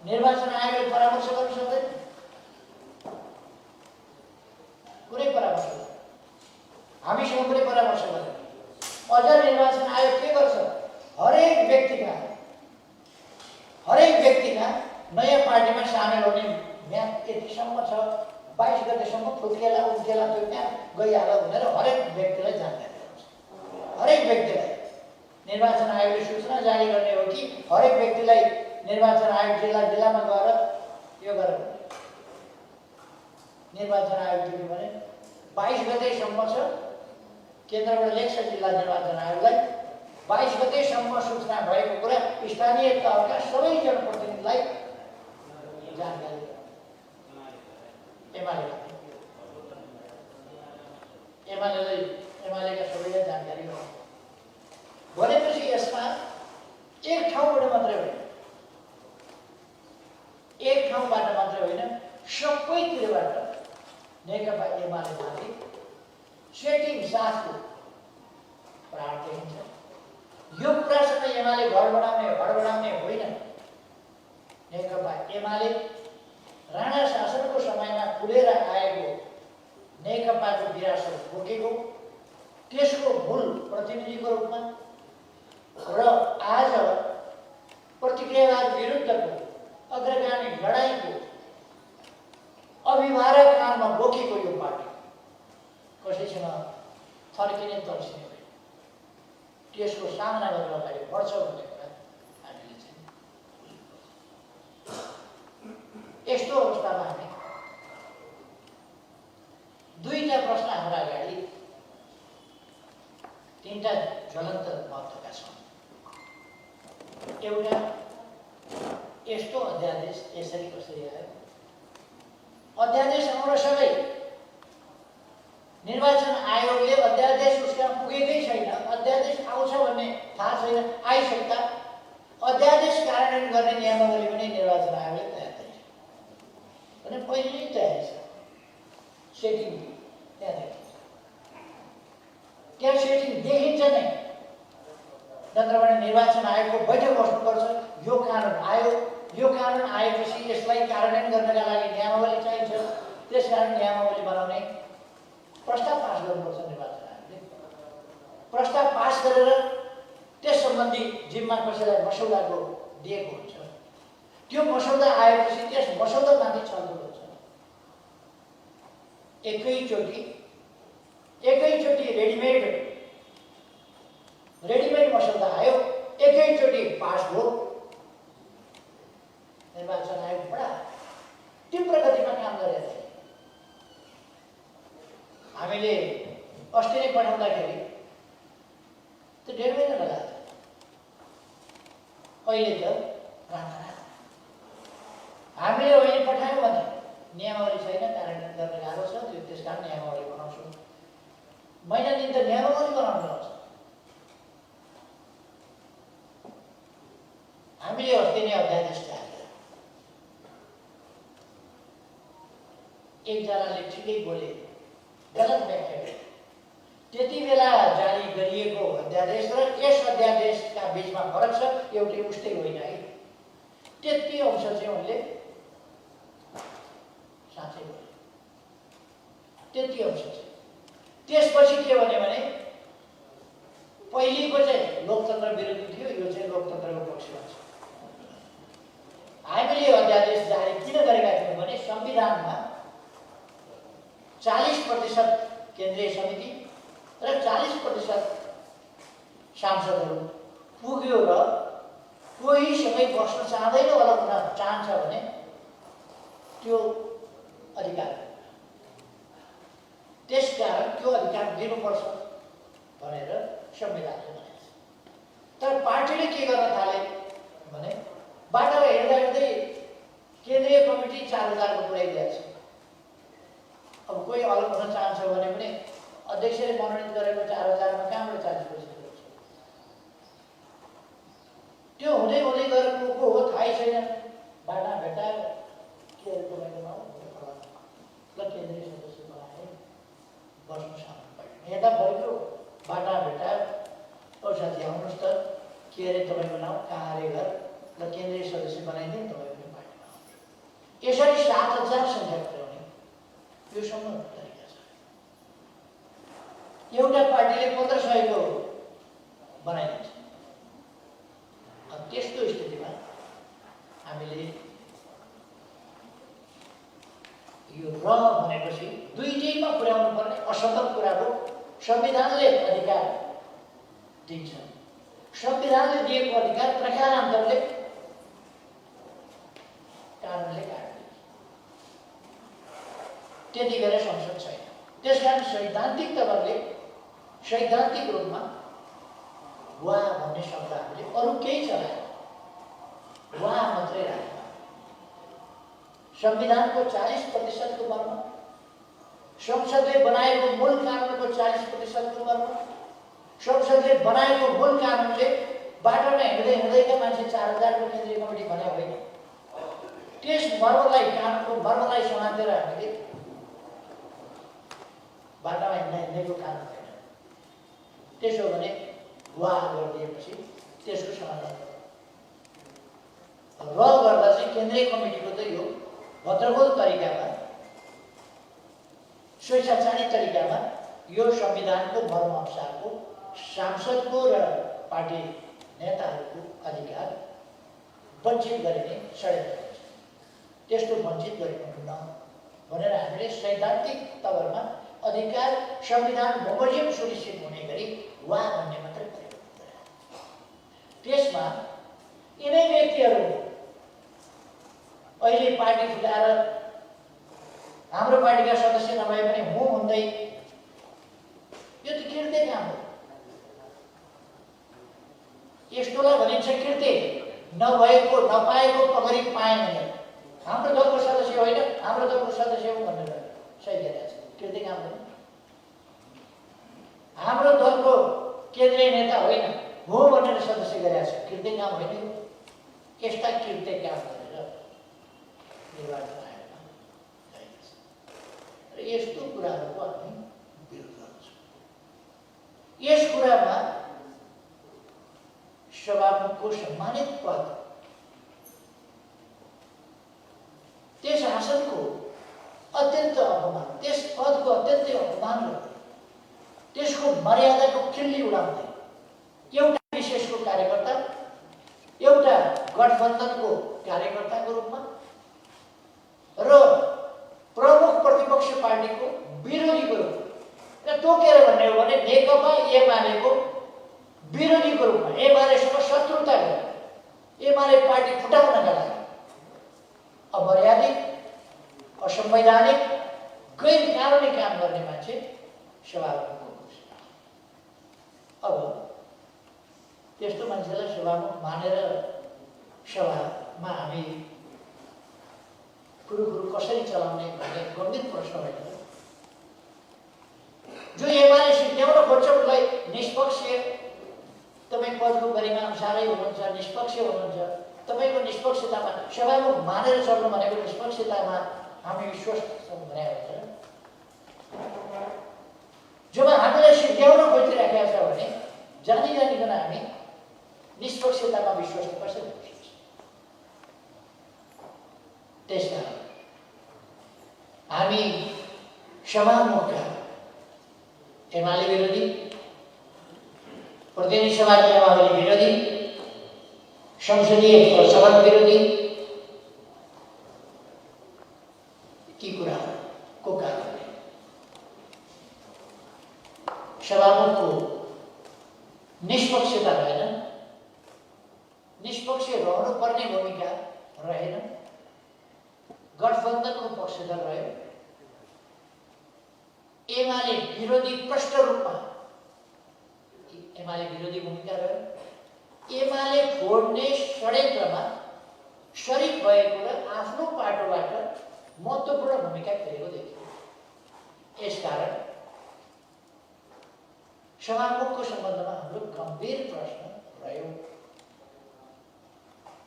निर्वाचन आयोगले परामर्श गर्न सक्दैन, कुनै परामर्श गर्दैन, हामीसँग कुनै परामर्श गर्दैन। अझ निर्वाचन आयोग के गर्छ? हरेक व्यक्तिका नयाँ पार्टीमा सामेल हुने म्याद यतिसम्म छ, 22 गतेसम्म फुत्केला उम्केला त्यो म्याद गइहाल्यो भनेर हरेक व्यक्तिलाई जानकारी दिन्छ। हरेक व्यक्तिलाई निर्वाचन आयोगले सूचना जारी गर्ने हो कि हरेक व्यक्तिलाई निर्वाचन आयोग जिल्लामा गएर यो गरेर निर्वाचन आयोगले भने 22 गतेसम्म छ, केन्द्रबाट लेख्छ जिल्ला निर्वाचन आयोगलाई 22 गतेसम्म सूचना भएको कुरा स्थानीय तहका सबै जनप्रतिनिधिलाई जानकारी एमालेका सबैलाई जानकारी हो भनेपछि यसमा एक ठाउँबाट मात्रै होइन, एक ठाउँबाट मात्रै होइन, सबैतिरबाट नेकपा एमालेमाथि सेटिङ साथको प्रहार देखिन्छ। यो कुरासँग एमाले घर बढाउने होइन। नेकपा एमाले राणा शासनको समयमा खुलेर आएको नेकपाको विरासत बोकेको, त्यसको मूल प्रतिनिधिको रूपमा र आज प्रतिक्रियावाद विरुद्धको अग्रगामी लडाईँको अभिभावक कारमा बोकेको यो पार्टी कसैसँग फर्किने तर्सिने होइन। त्यसको सामना गरेर अगाडि बढ्छ भन्ने कुरा हामीले चाहिँ यस्तो अवस्थामा हामी दुईटा प्रश्न हाम्रा अगाडि, तीनटा ज्वलन्त महत्त्वका छन्। एउटा यस्तो अध्यादेश यसरी कसरी आयो? अध्यादेश आउनसँगै निर्वाचन आयोगले अध्यादेश उसका पुगेकै छैन, अध्यादेश आउँछ भन्ने थाहा छैन, आइसक्दा अध्यादेश कार्यान्वयन गर्ने नियमावली पनि निर्वाचन आयोगले तयार गरेछ भने पहिले नै तयार छ। सेटिङ त्यहाँ सेटिङ देखिन्छ नै। नत्रभने निर्वाचन आयोगको बैठक बस्नुपर्छ। यो कानुन आयो, यो कानुन आएपछि यसलाई कार्यान्वयन गर्नका लागि नियमावली चाहिन्छ। त्यसकारण नियमावली बनाउने प्रस्ताव पास गर्नुपर्छ निर्वाचन आयोगले। प्रस्ताव पास गरेर त्यस सम्बन्धी जिम्मा कसैलाई मसौदाको दिएको हुन्छ। त्यो मसौदा आएपछि त्यस मसौदामाथि छलफल हुन्छ। एकैचोटि रेडिमेड मसौदा आयो, एकैचोटि पास भयो। निर्वाचन आयोग बडा तीव्र गतिमा काम गरेको थियो। हामीले अस्ति नै पठाउँदाखेरि त्यो 1.5 महिना लगाएको थियो। अहिले त राम्रा हामीले अहिले पठायौँ भने नियमावली छैन, कार्यान्वयन गर्न गाह्रो छ। त्यस कारण नियमावली बनाउँछौँ। महिना दिन त नियमावली बनाउनु पर्छ। हामीले अस्ति नै अध्यादेश तयार गर्यौँ। एकजनाले ठिकै बोले, गलत व्याख्या गरे। त्यति बेला जारी गरिएको अध्यादेश र यस अध्यादेशका बिचमा फरक छ, एउटै उस्तै होइन है। त्यति अंश चाहिँ उनले साँच्चै बोले, त्यति अंश चाहिँ। त्यसपछि के भने पहिलेको चाहिँ लोकतन्त्र विरोधी थियो, यो चाहिँ लोकतन्त्रको पक्षमा छ। हामीले अध्यादेश जारी किन गरेका थियौँ भने संविधानमा 40% केन्द्रीय समिति र 40% सांसदहरू पुग्यो र कोहीसँगै बस्न चाहँदैन होला हुन चाहन्छ भने त्यो अधिकार, त्यसकारण त्यो अधिकार दिनुपर्छ भनेर संविधानले भनेको छ। तर पार्टीले के गर्न थाले भने बाटो हेर्दै केन्द्रीय कमिटी 4000 को पुर्याइदिएको छ। अब कोही अलग हुन चाहन्छ भने पनि अध्यक्षले मनोनित गरेको 4000 मा कहाँबाट 40% हुन्छ? त्यो हुँदै गएर को हो थाहै छैन। बाटा भेटायो के तपाईँकोमा ल केन्द्रीय सदस्य बनाए बस्नु सक्नु पर्दैन। यता भयो बाटा भेटायो, ओ साथी आउनुहोस् त, के अरे तपाईँको नाउँ, कहाँ अरे घर, ल केन्द्रीय सदस्य बनाइदिउँ, तपाईँ पनि पार्टीमा आउनुहोस्। यसरी 7000 सङ्ख्या पुर्याउने यो सम्म तरिका छ। एउटा पार्टीले 1500 को बनाइदिन्छ। अब त्यस्तो स्थितिमा हामीले यो र भनेपछि दुईटैमा पुर्याउनु पर्ने असम्भव कुरा हो। संविधानले अधिकार दिन्छ। संविधानले दिएको अधिकार प्रकारान्तरले कानुनले काट्छ। त्यतिखेर संसद छैन। त्यसकारण सैद्धान्तिक तवरले सैद्धान्तिक रूपमा वा भन्ने शब्द हामीले अरू केही चलाएन, वा मात्रै राख्यौँ। संविधानको 40% को मर्म, संसदले बनाएको मूल कानुनको 40% को मर्म, संसदले बनाएको मूल कानुनले बाटोमा हिँड्दैका मान्छे 4000 को केन्द्रीय कमिटी भने होइन। त्यस मर्मलाई, कानुनको मर्मलाई समातेर हामीले बाटोमा हिँड्नेको कानुन होइन। त्यसो भने वा गरिदिएपछि त्यसको समाधान गर्दा चाहिँ केन्द्रीय कमिटीको त यो भद्रगोल तरिकामा, स्वेच्छाचारी तरिकामा यो संविधानको मर्म अनुसारको सांसदको र पार्टी नेताहरूको अधिकार वञ्चित गरिने षड्यन्त्र गर्छ। त्यस्तो वञ्चित गरिनुहुन्न भनेर हामीले सैद्धान्तिक तवरमा अधिकार संविधान बमोजिम सुनिश्चित हुने गरी वा भन्ने मात्रै प्रयोग गरे। त्यसमा यिनै व्यक्तिहरू अहिले पार्टी फुटाएर हाम्रो पार्टीका सदस्य नभए पनि हुँ हुँदै, यो त कृत्य काम हो। यस्तोलाई भनिन्छ कृत्य, नभएको नपाएको पगरी पाएँ भनेर। हाम्रो दलको सदस्य होइन, हाम्रो दलको सदस्य हो भनेर सही गरेको छ, कृत्य काम हो। हाम्रो दलको केन्द्रीय नेता होइन, हो भनेर सदस्य गरेको छ, कृत्य काम होइन। यस्ता कृत्य काम गरेर निर्वाचन आयोगमा गएको छ र यस्तो कुराहरूको हामी विरोध गर्छौँ। यस कुरामा सभामुखको सम्मानित पद, त्यस आसनको अत्यन्त अपमान, त्यस पदको अत्यन्तै अपमान गर्दै, त्यसको मर्यादाको खिल्ली उडाउँदै एउटा विशेषको कार्यकर्ता, एउटा गठबन्धनको कार्यकर्ताको रूपमा र प्रमुख प्रतिपक्ष पार्टीको विरोधीको रूपमा तोकेर भन्ने हो भने नेकपा एमालेको विरोधीको रूपमा एमालेसँग शत्रुता गरेर एमाले पार्टी फुटाउनका लागि अमर्यादित, असंवैधानिक, गैर कानुनी काम गर्ने मान्छे सभामुखको घोषणा। अब त्यस्तो मान्छेलाई सभामुख मानेर सभामा हामी कुरो कसरी चलाउने भन्ने गम्भीर प्रश्न होइन। जो एमाले सिद्ध्याउन खोज्छ उसलाई निष्पक्ष, तपाईँ पदको गरिमा अनुसारै हुनुहुन्छ, निष्पक्ष हुनुहुन्छ, तपाईँको निष्पक्षतामा सभामुख मानेर चल्नु भनेको निष्पक्षतामा हामी विश्वास छौँ भने हुन्छ। जब हामीलाई सिद्ध्याउन खोजिरहेका छ भने जानिकन हामी निष्पक्षतामा विश्वास कसरी गर्न सक्छौँ? त्यसकारण हामी सभामुखका एमाले विरोधी, प्रतिनिधि सभा नियमावली विरोधी, संसदीय प्रचलन विरोधी, ती कुराको कारणले सभामुखको निष्पक्षता रहेन, निष्पक्ष रहनुपर्ने भूमिका रहेन, गठबन्धनको पक्षधर रह्यो, एमाले विरोधी प्रष्ट रूपमा एमाले विरोधी भूमिका रह्यो, एमाले फोड्ने षड्यन्त्रमा सरिक भएको र आफ्नो पाटोबाट महत्त्वपूर्ण भूमिका खेलेको देखियो। यसकारण सभामुखको सम्बन्धमा हाम्रो गम्भीर प्रश्न रह्यो।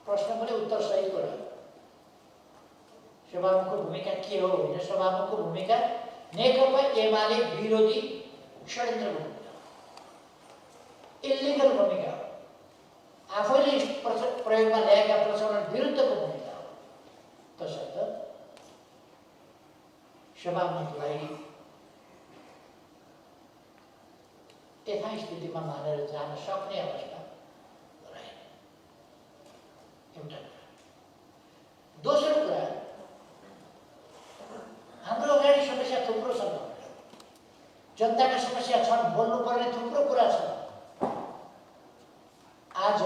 प्रश्न पनि उत्तर सहितको रह्यो। सभामुखको भूमिका के हो होइन, सभामुखको भूमिका नेकपा एमाले विरोधी षड्यन्त्रको भूमिका, इलिगल भूमिका हो, आफैले प्रयोगमा ल्याएका प्रचलन विरुद्धको भूमिका हो। तसर्थ सभामुखलाई यथास्थितिमा मानेर जान सक्ने अवस्था रहेन। एउटा कुरा। दोस्रो कुरा, हाम्रो अगाडि समस्या थुप्रो छन्, जनताका समस्या छन्, बोल्नुपर्ने थुप्रो कुरा छ। आज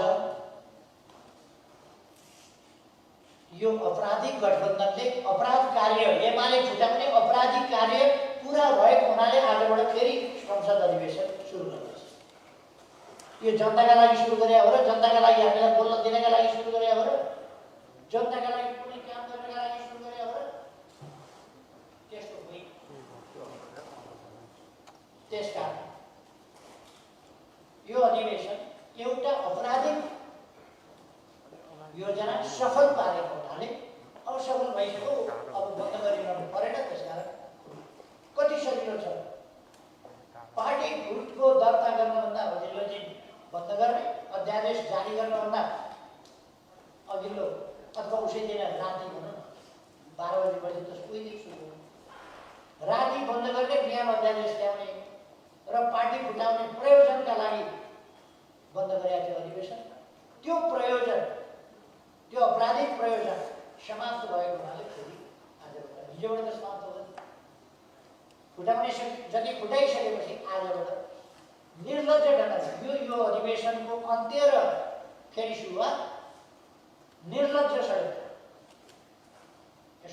यो अपराधिक गठबन्धनले अपराध कार्य, एमाले फुटाउने अपराधिक संसद अधिवेशन सुरु गर्दैछ। यो जनताका लागि सुरु गरे हो र जनताका लागि हामीलाई बोल्न दिनका लागि सुरु गरे हो र जनताका लागि कुनै काम गर्नका लागि सुरु गरे हो र त्यस्तो होइन। त्यसकारण यो अधिवेशन एउटा अपराधिक योजना सफल पारेको हुनाले असफल भइसक्यो, अब बन्द गरिरहनु परेन। त्यसकारण कति सजिलो छ, पार्टी गुटको दर्ता गर्नुभन्दा अघिल्लो दिन बन्द गर्ने, अध्यादेश जारी गर्नुभन्दा अघिल्लो अथवा उसै दिन राति भनौँ 12 बजी त उहिलेदेखि सुरु गर्नु, राति बन्द गर्ने, बिहान अध्यादेश ल्याउने र पार्टी फुटाउने प्रयोजनका लागि बन्द गरेका थियो अधिवेशन। त्यो प्रयोजन, त्यो आपराधिक प्रयोजन समाप्त भएको हुनाले फेरि आजबाट, हिजोबाट त समाप्त भयो, फुटाउने जति फुटाइसकेपछि आजबाट निर्लज्ज ढङ्गले यो अधिवेशनको अन्त्य र फेरि सुरुवात निर्लज्ज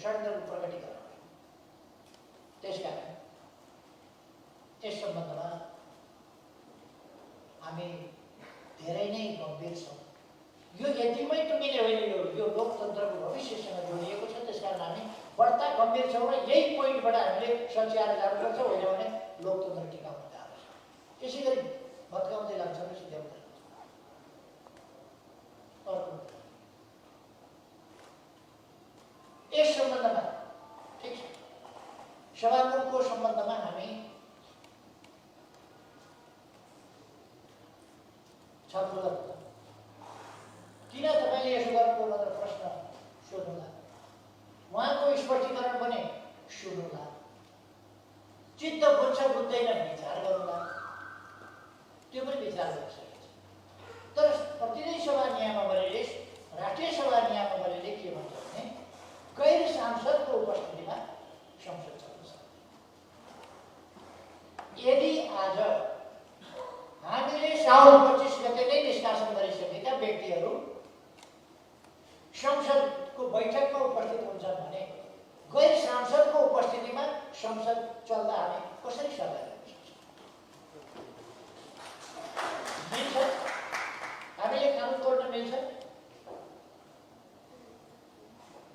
षड्यन्त्रको प्रकटीकरण। त्यसकारण यस सम्बन्धमा हामी धेरै नै गम्भीर छौँ। यो यतिमै टुङ्गिने होइन, यो लोकतन्त्रको भविष्यसँग जोडिएको छ। त्यसकारण हामी बढ्ता गम्भीर छौँ र यही पोइन्टबाट हामीले सच्याएर जानुपर्छ, होइन भने लोकतन्त्र टिकाउन गाह्रो छ। यसै गरी भत्काउँदै लान्छ र सिध्याउँदै लान्छ। अर्को यस सम्बन्धमा ठिक छ, सभामुखको सम्बन्धमा हामी छलफल गर्छौँ। किन तपाईँले यसो गर्नुको भनेर प्रश्न सोध्नुला, उहाँको स्पष्टीकरण पनि सुन्नुला, चित्त बुझ्छ बुझ्दैन विचार गर्नुला, त्यो पनि विचार गर्न सकिन्छ। तर प्रतिनिधि सभा नियमावलीले, राष्ट्रिय सभा नियमावलीले के भन्छ भने गैर सांसदको उपस्थितिमा संसद चल्न सक्छ। यदि आज हामीले साउन 25 गते नै निष्कासन गरिसकेका व्यक्तिहरू संसदको बैठकमा उपस्थित हुन्छन् भने गैर सांसदको उपस्थितिमा संसद चल्दा हामी कसरी सल्लाह गर्न सक्छौँ? मिल्छ? हामीले कानुन तोड्न मिल्छ?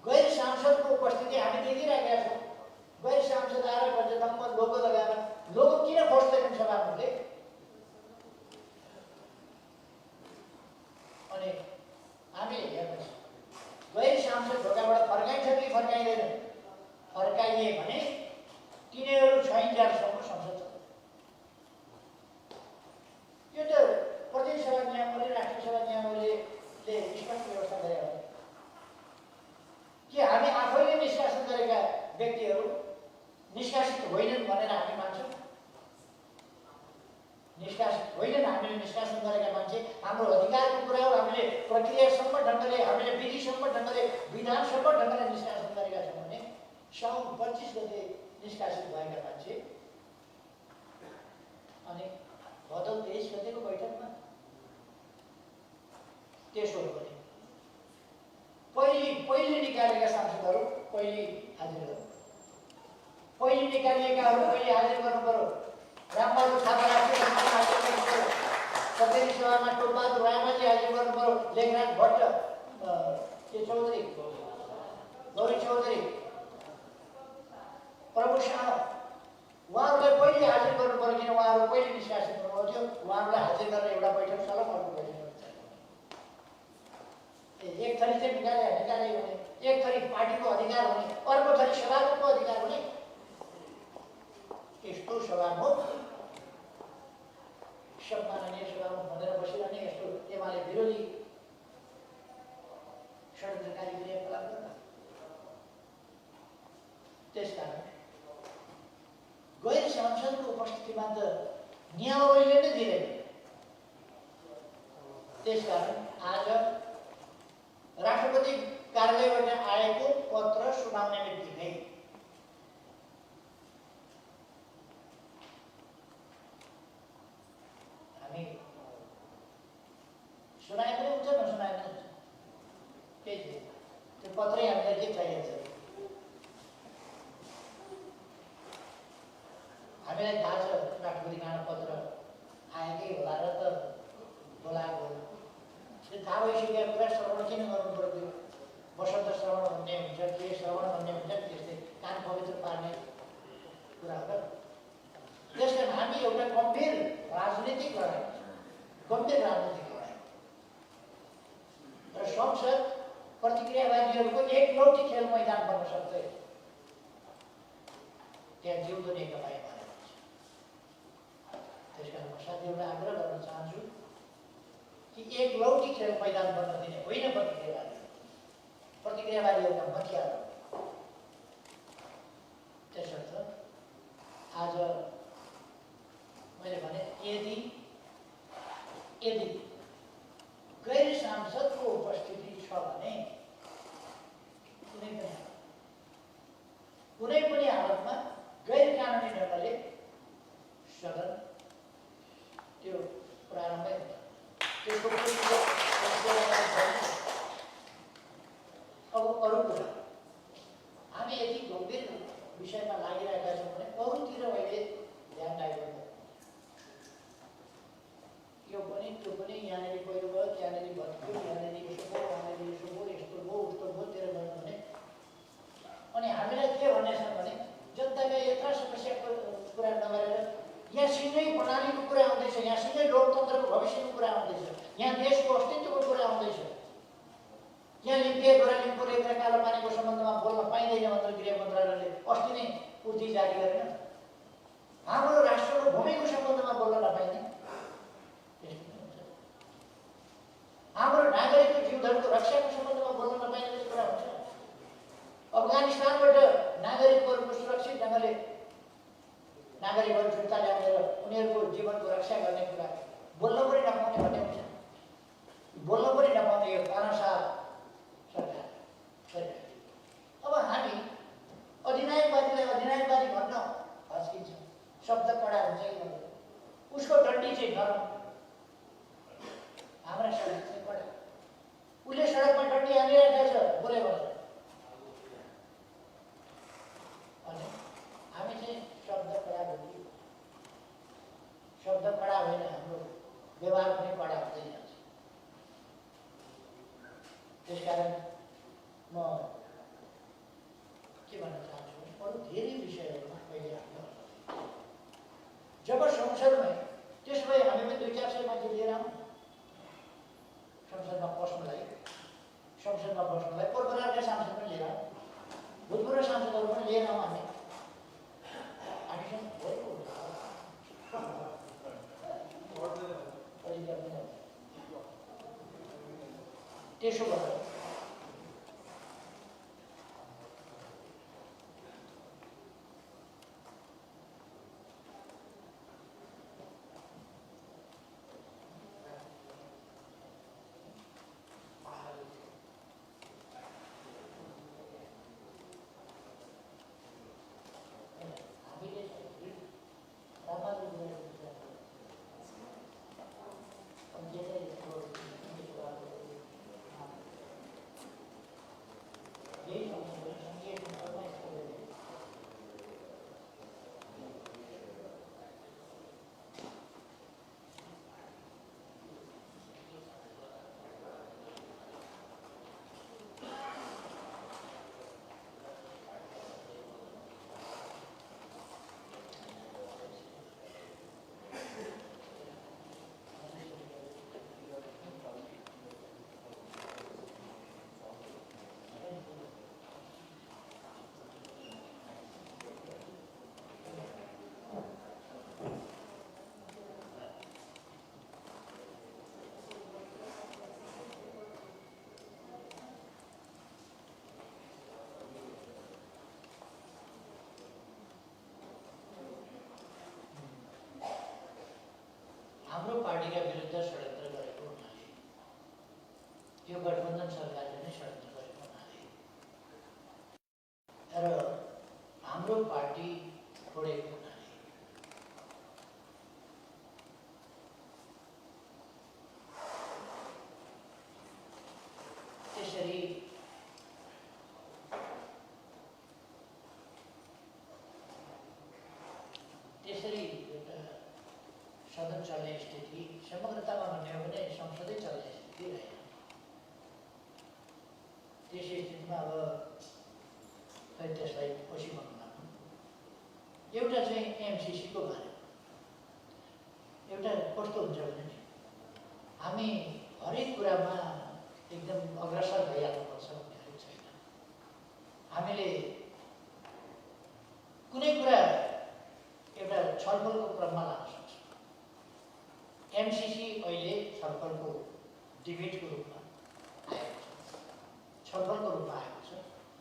गैर सांसदको उपस्थिति हामी देखिरहेका छौँ। गैर सांसद आएर बजेटमा लोगो लगाएर, लोगो किन खोज्दैनन् सभामुखले? अनि हामी हेर्नुहोस्, गैर सांसद ढोकाबाट फर्काइन्छ कि फर्काइँदैन? फर्काइए भने तिनीहरू छैनन्जेलसम्म संसद चल्छ। यो त प्रतिनिधि सभा नियमावली, राष्ट्रिय सभा नियमावलीले स्पष्ट व्यवस्था गरे हो कि हामी आफैले निष्कासन गरेका व्यक्तिहरू निष्कासित होइनन् भनेर हामी मान्छौँ? निष्कासित होइनन्, हामीले निष्कासन गरेका मान्छे, हाम्रो अधिकारको कुरा हो। हामीले प्रक्रियासम्म ढङ्गले, हामीले विधिसम्म ढङ्गले, विधानसम्म ढङ्गले निष्कासन गरेका छौँ भने साउन 25 गते निष्कासित भएका मान्छे अनि भदौ 23 गतेको बैठकमा त्यसो हो भने पहिले निकालेका सांसदहरू पहिले हाजिर गर्नु, पहिले निकालिएकाहरू पहिले हाजिर गर्नु पर्यो। रामबहादुर थापा राष्ट्रिय सभामा हाजिर गर्नु पर्यो, प्रतिनिधि सभामा टोलबहादुर रायमाझी हाजिर गर्नु पर्यो, लेखनाथ भट्ट, के चौधरी, गौरी चौधरी, प्रभु शाह, उहाँहरूलाई पहिले हाजिर गर्नु पर्यो। किन उहाँहरू पहिले निष्कासित हुनुभएको थियो। उहाँहरूलाई हाजिर गरेर एउटा बैठक चल, अर्को बैठक एक थरी चाहिँ निकाले हुने, एक थरी पार्टीको अधिकार हुने, अर्को थरी सभामुखको अधिकार हुने। यस्तो सभामुख, सम्माननीय सभामुख भनेर बसिरहने यस्तो एमाले विरोधी षड्यन्त्रकारी क्रियाकलाप गर्न। त्यसकारण गैर सांसदको उपस्थितिमा त नियमावलीले नै दिँदैन। त्यसकारण आज राष्ट्रपति कार्यालयबाट आएको पत्र सुनाउने बित्तिकै हामी सुनाए पनि हुन्छ, नसुनाए पनि हुन्छ, केही छैन। त्यो पत्रै हामीलाई के चाहिएको छ? हामीलाई थाहा छ राष्ट्रपति कहाँ पत्र आएकै होला र त बोलाएको होला। त्यो थाहा भइसकेको कुरा श्रवण किन गर्नु पर्यो? वसन्त श्रवण भन्ने हुन्छ, के श्रवण भन्ने हुन्छ, त्यस्तै कान पवित्र पार्ने कुरा हो। त्यस कारण हामी एउटा गम्भीर राजनीतिक लडाइँ, गम्भीर राजनीतिक लडाइँ र संसद प्रतिक्रियावादीहरूको एकलौटी खेल मैदान बन्न सक्दैन। त्यहाँ जिउँदो नेकपा एमाले हुन्छ। त्यस कारण म साथीहरूलाई आग्रह गर्न चाहन्छु कि एकलौटी खेल मैदान बन्न दिने होइन प्रतिक्रियावादीहरूका हतियार। त्यसर्थ आज मैले भने यदि गैर सांसदको उपस्थिति छ भने कुनै पनि हालतमा गैर कानुनी ढङ्गले सदन त्यो प्रारम्भै हुन्छ। त्यसको अब अरू कुरा हामी यति गम्भीर विषयमा लागिरहेका छौँ भने अरूतिर अहिले ध्यान डाइभर्ट यो पनि त्यो पनि यहाँनिर पहिरो भयो, त्यहाँनिर भत्क्यो, यहाँनिर यसो भयो, यहाँनिर यसो भयो, यस्तो भयो, उस्तो भयो, तेरो भयो भने अनि हामीलाई के भन्ने छ भने जनताका यत्र समस्याको कुरा नगरेर यहाँसँगै प्रणालीको कुरा आउँदैछ, यहाँसँगै लोकतन्त्रको भविष्यको कुरा आउँदैछ, यहाँ देशको अस्तित्वको कुरा आउँदैछ। यहाँ लिम्पियाद्वारा लिम्पू रेखा कालोपानीको सम्बन्धमा बोल्न पाइँदैन भनेर गृह मन्त्रालयले अस्ति नै उर्दी जारी गरेन। हाम्रो राष्ट्रको भूमिको सम्बन्धमा बोल्न नपाइने, हाम्रो नागरिकको जीवनको रक्षाको सम्बन्धमा बोल्न नपाइने कुरा हुन्छ। अफगानिस्तानबाट नागरिकहरूको सुरक्षित ढङ्गले नागरिकहरू फिर्ता ल्याउने र उनीहरूको जीवनको रक्षा गर्ने कुरा बोल्न पनि नपाउने भन्ने हुन्छ। बोल्न पनि नपाउने यो तानाशाह सरकार गरिरहेको। अब हामी अधिनायकवादीलाई अधिनायकवादी भन्न हच्किन्छ, शब्द कडा हुन्छ कि भन्दैन, उसको डन्डी चाहिँ नरम, हाम्रा सडक चाहिँ कडा। उसले सडकमा डन्डी हानिरहेको छ बोल्यो भने हामी चाहिँ शब्द कडा बोलियो, शब्द कडा होइन, हाम्रो व्यवहार पनि कडा हुँदै जान्छ। त्यसकारण म के भन्न चाहन्छु भने अरू धेरै विषयहरूमा अहिले हामी जब संसदमै त्यसो भए हामी पनि 200-400 मान्छे लिएर आउँ संसदमा बस्नलाई, पूर्वका सांसद पनि लिएर आउँ, भूतपूर्व सांसदहरू पनि लिएर आउँ। हामीसँग भएको त्यसो गर्दा हाम्रो पार्टीका विरुद्ध षड्यन्त्र गरेको हुनाले, यो गठबन्धन सरकारले नै षड्यन्त्र गरेको हुनाले र हाम्रो पार्टी छोडेको हुनाले त्यसरी यसरी एउटा सदन चल्ने स्थिति समग्रतामा भन्ने हो भने संसदै चल्ने स्थिति रहेन। त्यसै स्थितिमा अब खै त्यसलाई पछि भन्नु लाग्नु। एउटा चाहिँ एमसिसीको बारे, एउटा कस्तो हुन्छ भने नि हामी हरेक कुरामा एकदम अग्रसर भइहाल्नुपर्छ भन्ने छैन। हामीले कुनै कुरा एउटा छलफलको क्रममा लान सक्छौँ। एमसिसी अहिले छलफलको डिबेटको रूपमा आएको छ, छलफलको रूपमा आएको छ।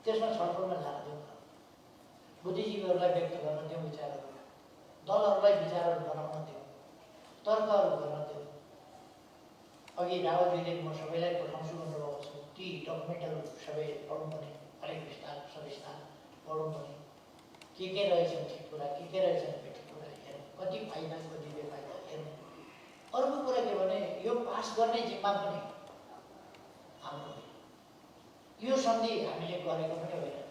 त्यसमा छलफलमा जान दिउँ न, बुद्धिजीवीहरूलाई व्यक्त गर्न दिउँ विचारहरू, दलहरूलाई विचारहरू बनाउन दिउँ, तर्कहरू गर्न दिउँ। अघि रावतजीले म सबैलाई पठाउँछु भन्नुभएको छ, ती डकुमेन्टहरू सबै पढौँ भने अलिक विस्तार सविस्तार पढौँ भने के रहेछन् ठिक कुरा, के रहेछन् बेठिक कुरा हेरौँ, कति फाइदा कति बेफाइदा हेरौँ। अर्को कुरा के भने यो पास गर्ने जिम्मा पनि हाम्रो होइन। यो सन्धि हामीले गरेको पनि होइन,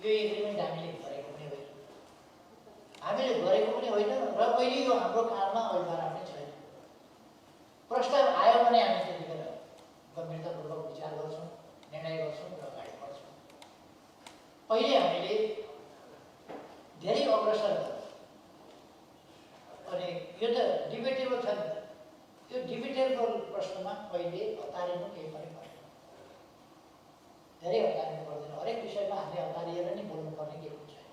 यो एग्रिमेन्ट हामीले गरेको पनि होइन, हामीले गरेको पनि होइन र अहिले यो हाम्रो काममा अल्झारा पनि छैन। प्रस्ताव आयो भने हामी त्यतिखेर गम्भीरतापूर्वक विचार गर्छौँ, निर्णय गर्छौँ र अगाडि बढ्छौँ। अहिले हामीले धेरै अग्रसर गर्छौँ। अनि यो त डिबेटेबल छ नि त, यो डिबेटेबल प्रश्नमा अहिले हतारिनु केही पनि पर्दैन, धेरै हतारिनु पर्दैन। हरेक विषयमा हामीले हतारिएर नै बोल्नुपर्ने केही पनि छैन।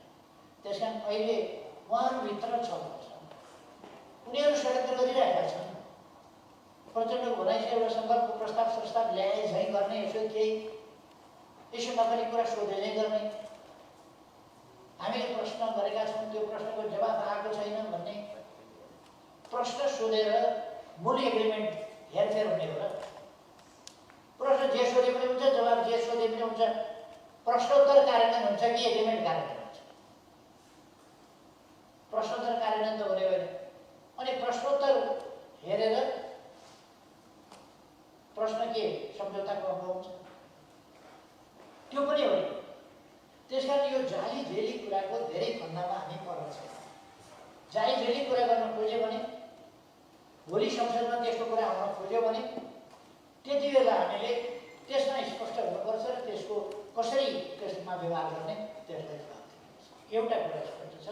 त्यस कारण अहिले उहाँहरूभित्र छलफल छ, उनीहरू षड्यन्त्र गरिरहेका छन्। प्रचण्डको भनाइ चाहिँ एउटा सङ्कल्पको प्रस्ताव ल्याए झैँ गर्ने, यसो नकली कुरा सोधे झैँ गर्ने। हामीले प्रश्न गरेका छौँ, त्यो प्रश्नको जवाफ आएको छैन भन्ने, प्रश्न सोधेर मूल एग्रिमेन्ट हेरफेर हुने हो र? प्रश्न जे सोधे पनि हुन्छ, जवाफ जे सोधे पनि हुन्छ। प्रश्नोत्तर कार्यान्वयन हुन्छ कि एग्रिमेन्ट कार्यान्वयन हुन्छ? प्रश्नोत्तर कार्यान्वयन त हुने होइन। अनि प्रश्नोत्तर हेरेर प्रश्न के सम्झौताको अङ्ग हुन्छ? त्यो पनि होइन। त्यसकारण यो जाली झेली कुराको धेरै फन्दामा हामी पर्न छैन। जाली झेली कुरा गर्न खोज्यो भने, भोलि संसदमा त्यस्तो कुरा आउन खोज्यो भने त्यति बेला हामीले त्यसमा स्पष्ट हुनुपर्छ र त्यसको कसरी त्यसमा व्यवहार गर्ने त्यसलाई जवाब दिनुपर्छ। एउटा कुरा स्पष्ट छ,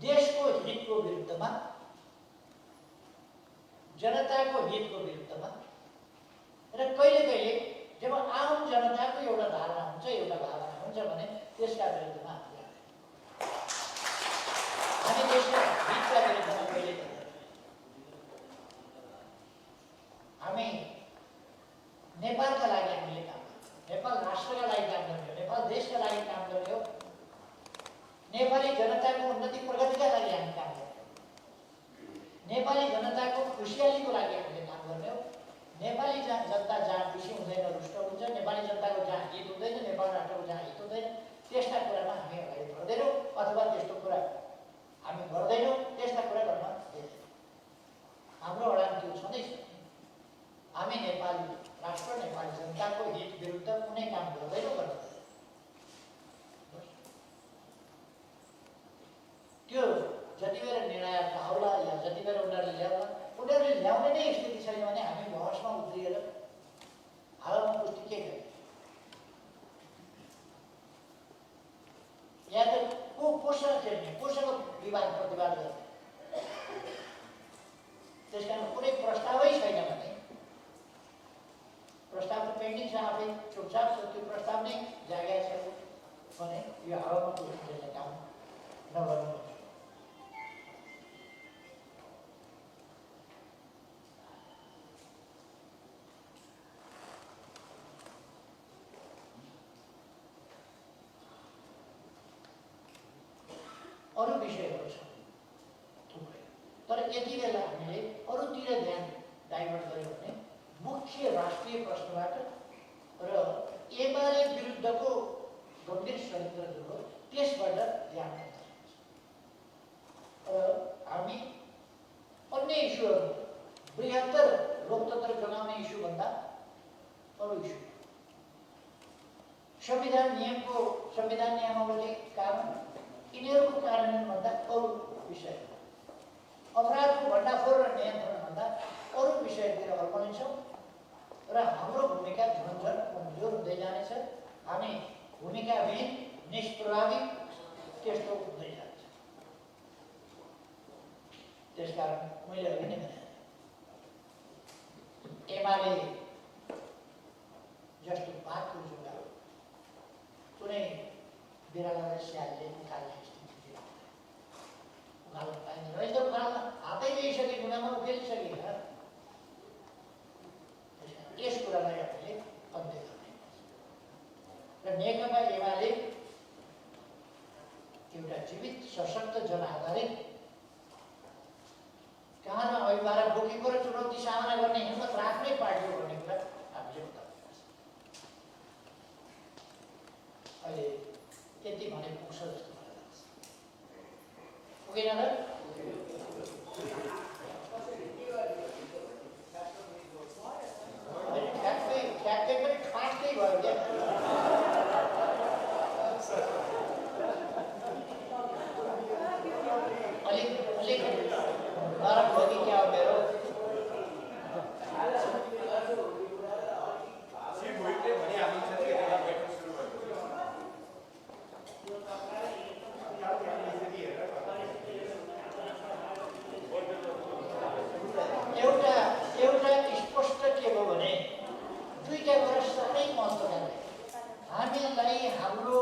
देशको हितको विरुद्धमा, जनताको हितको विरुद्धमा र कहिले कहिले जब आम जनताको एउटा धारणा हुन्छ, एउटा भावना हुन्छ भने त्यसका विरुद्धमा हामी देशका हितका विरुद्धमा कहिले हामी नेपालका लागि हामीले काम गर्छौँ, नेपाल राष्ट्रका लागि काम गर्ने, नेपाल देशका लागि काम गर्ने हो, नेपाली जनताको उन्नति प्रगतिका लागि हामी काम गर्ने हो, नेपाली जनताको खुसियालीको लागि हामीले काम गर्ने हो। नेपाली जनता जहाँ खुसी हुँदैन, रुष्ट हुन्छ, नेपाली जनताको जहाँ हित हुँदैन, नेपाल राष्ट्रको जहाँ हित हुँदैन, त्यस्ता कुरामा हामी अगाडि बढ्दैनौँ अथवा त्यस्तो कुरा हामी गर्दैनौँ, त्यस्ता कुरा गर्न दिँदैनौँ। हाम्रो अडान त्यो छँदैछ। हामी नेपाली राष्ट्र, नेपाली जनताको हित विरुद्ध कुनै काम गर्दैनौँ गर्दैन। त्यो जति बेला निर्णय आउला या जति बेला उनीहरूले ल्याउला, उनीहरूले ल्याउने नै स्थिति छैन भने हामी बहसमा उत्रिएर हालमा पुष्टि के गर्ने? या त कोसँग खेल्ने, कोसँग विवाद प्रतिवाद गर्ने? त्यस कारण कुनै प्रस्तावै छैन भने, प्रस्ताव त पेन्डिङ छ, आफै चुपचाप छ, त्यो प्रस्ताव नै जागेको छ भने यो हावामा पुष्टि काम नगर्नु। अरू विषयहरू छ थुप्रै, तर यति बेला हामीले अरूतिर ध्यान डाइभर्ट गर्यो भने मुख्य राष्ट्रिय प्रश्नबाट र एमाले विरुद्धको गम्भीर षड्यन्त्र जो हो त्यसबाट ध्यान दिन्छ। हामी अन्य इस्युहरू, बृहत्तर लोकतन्त्र जोगाउने इस्युभन्दा अरू इस्यु, संविधान नियमको संविधान नियमावली कानुन, यिनीहरूको कार्यान्वयनभन्दा अरू विषय अपराधको भण्डाफोर र नियन्त्रणभन्दा अरू विषयतिर अल्पलिन्छौँ र हाम्रो भूमिका झन्झन कमजोर हुँदै जानेछ। हामी भूमिकाविहीन निष्प्रभावी त्यस्तो हुँदै जान्छ। त्यसकारण मैले अघि नै भने एमाले जस्तो पातको जुगा कुनै बिरालोलाई स्यालले निकाल्ने स्थिति उकाल्न पाइँदैन। यस्तो उकाल्न हातै ल्याइसके जुगामा उखेलिसके यस कुरालाई हामीले अन्त्य गर्नुपर्छ र नेकपा एमाले एउटा जीवित सशक्त जनआधारित कहाँ न अभिभावक बोकेको र चुनौती सामना गर्ने हिम्मत राख्ने पार्टी हो भन्ने कुरा हामीले बताउनुपर्छ। अहिले त्यति भने पुग्छ जस्तो मलाई लाग्छ। पुगेन र ठ्याक्कै पनि फास्टै भयो क्या। अलिक नरम हो कि क्या हो मेरो? एउटा स्पष्ट के हो भने दुईटा कुरा साह्रै महत्त्वपूर्ण। हामीलाई हाम्रो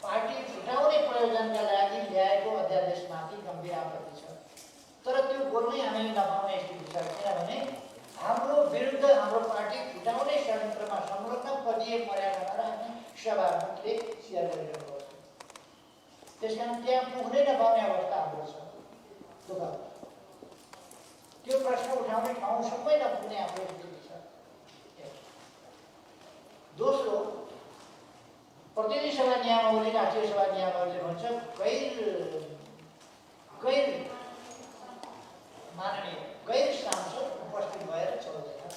पार्टी छुटाउने प्रयोजनका लागि ल्याएको अध्यादेशमाथि गम्भीर आपत्ति छ, तर त्यो बोल्नै हामीले नपाउने स्थिति छ। किनभने हाम्रो विरुद्ध हाम्रो पार्टी छुटाउने षड्यन्त्रमा संलग्न पदीय मर्यादामा राख्ने सभामुखले सेयर गरिरहेको छ। त्यसकारण त्यहाँ पुग्नै नपाउने अवस्था हाम्रो छ। दुःख त्यो प्रश्न उठाउने ठाउँसम्मै नपुग्ने हाम्रो स्थिति छ। दोस्रो, प्रतिनिधि सभा नियमावली राष्ट्रिय सभा नियमावलीले भन्छ गैर माननीय गैर सांसद उपस्थित भएर चल्दैन।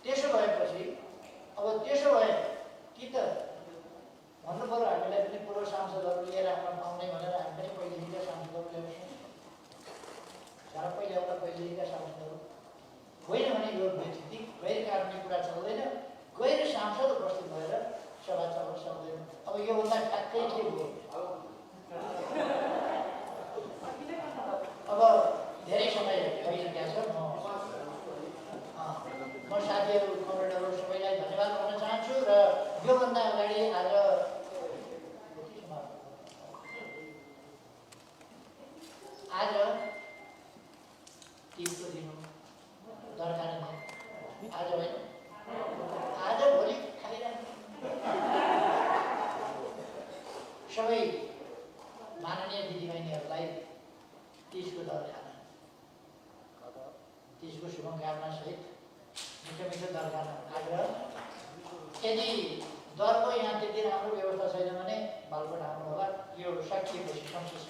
त्यसो भएपछि अब त्यसो भए कि त भन्नु पर्यो हामीलाई पनि पूर्व सांसदहरू लिएर आउन पाउने भनेर हामी पनि पहिलेका सांसदहरू ल्याउँछौँ। झरप्पै ल्याउँदा पहिलेका सांसदहरू होइन भने यो व्यक्ति गैर कानुनी कुरा चल्दैन। गैर सांसद उपस्थित भएर सभा चल्न सक्दैन। अब योभन्दा ठ्याक्कै के हो? अब धेरै समय भइसकेको छ। म साथीहरू कमरेडहरू सबैलाई धन्यवाद भन्न चाहन्छु र योभन्दा अगाडि आज तिजको दिन हो, दरकार दिन आज होइन, आज भोलि खाइरहनु सबै माननीय दिदीबहिनीहरूलाई तिजको दरखाना, तिजको शुभकामना सहित मिठो मिठो दरखाना आग्रह। यदि दरको यहाँ त्यति राम्रो व्यवस्था छैन भने बालकोट आउनु होला। यो सकिएपछि संसद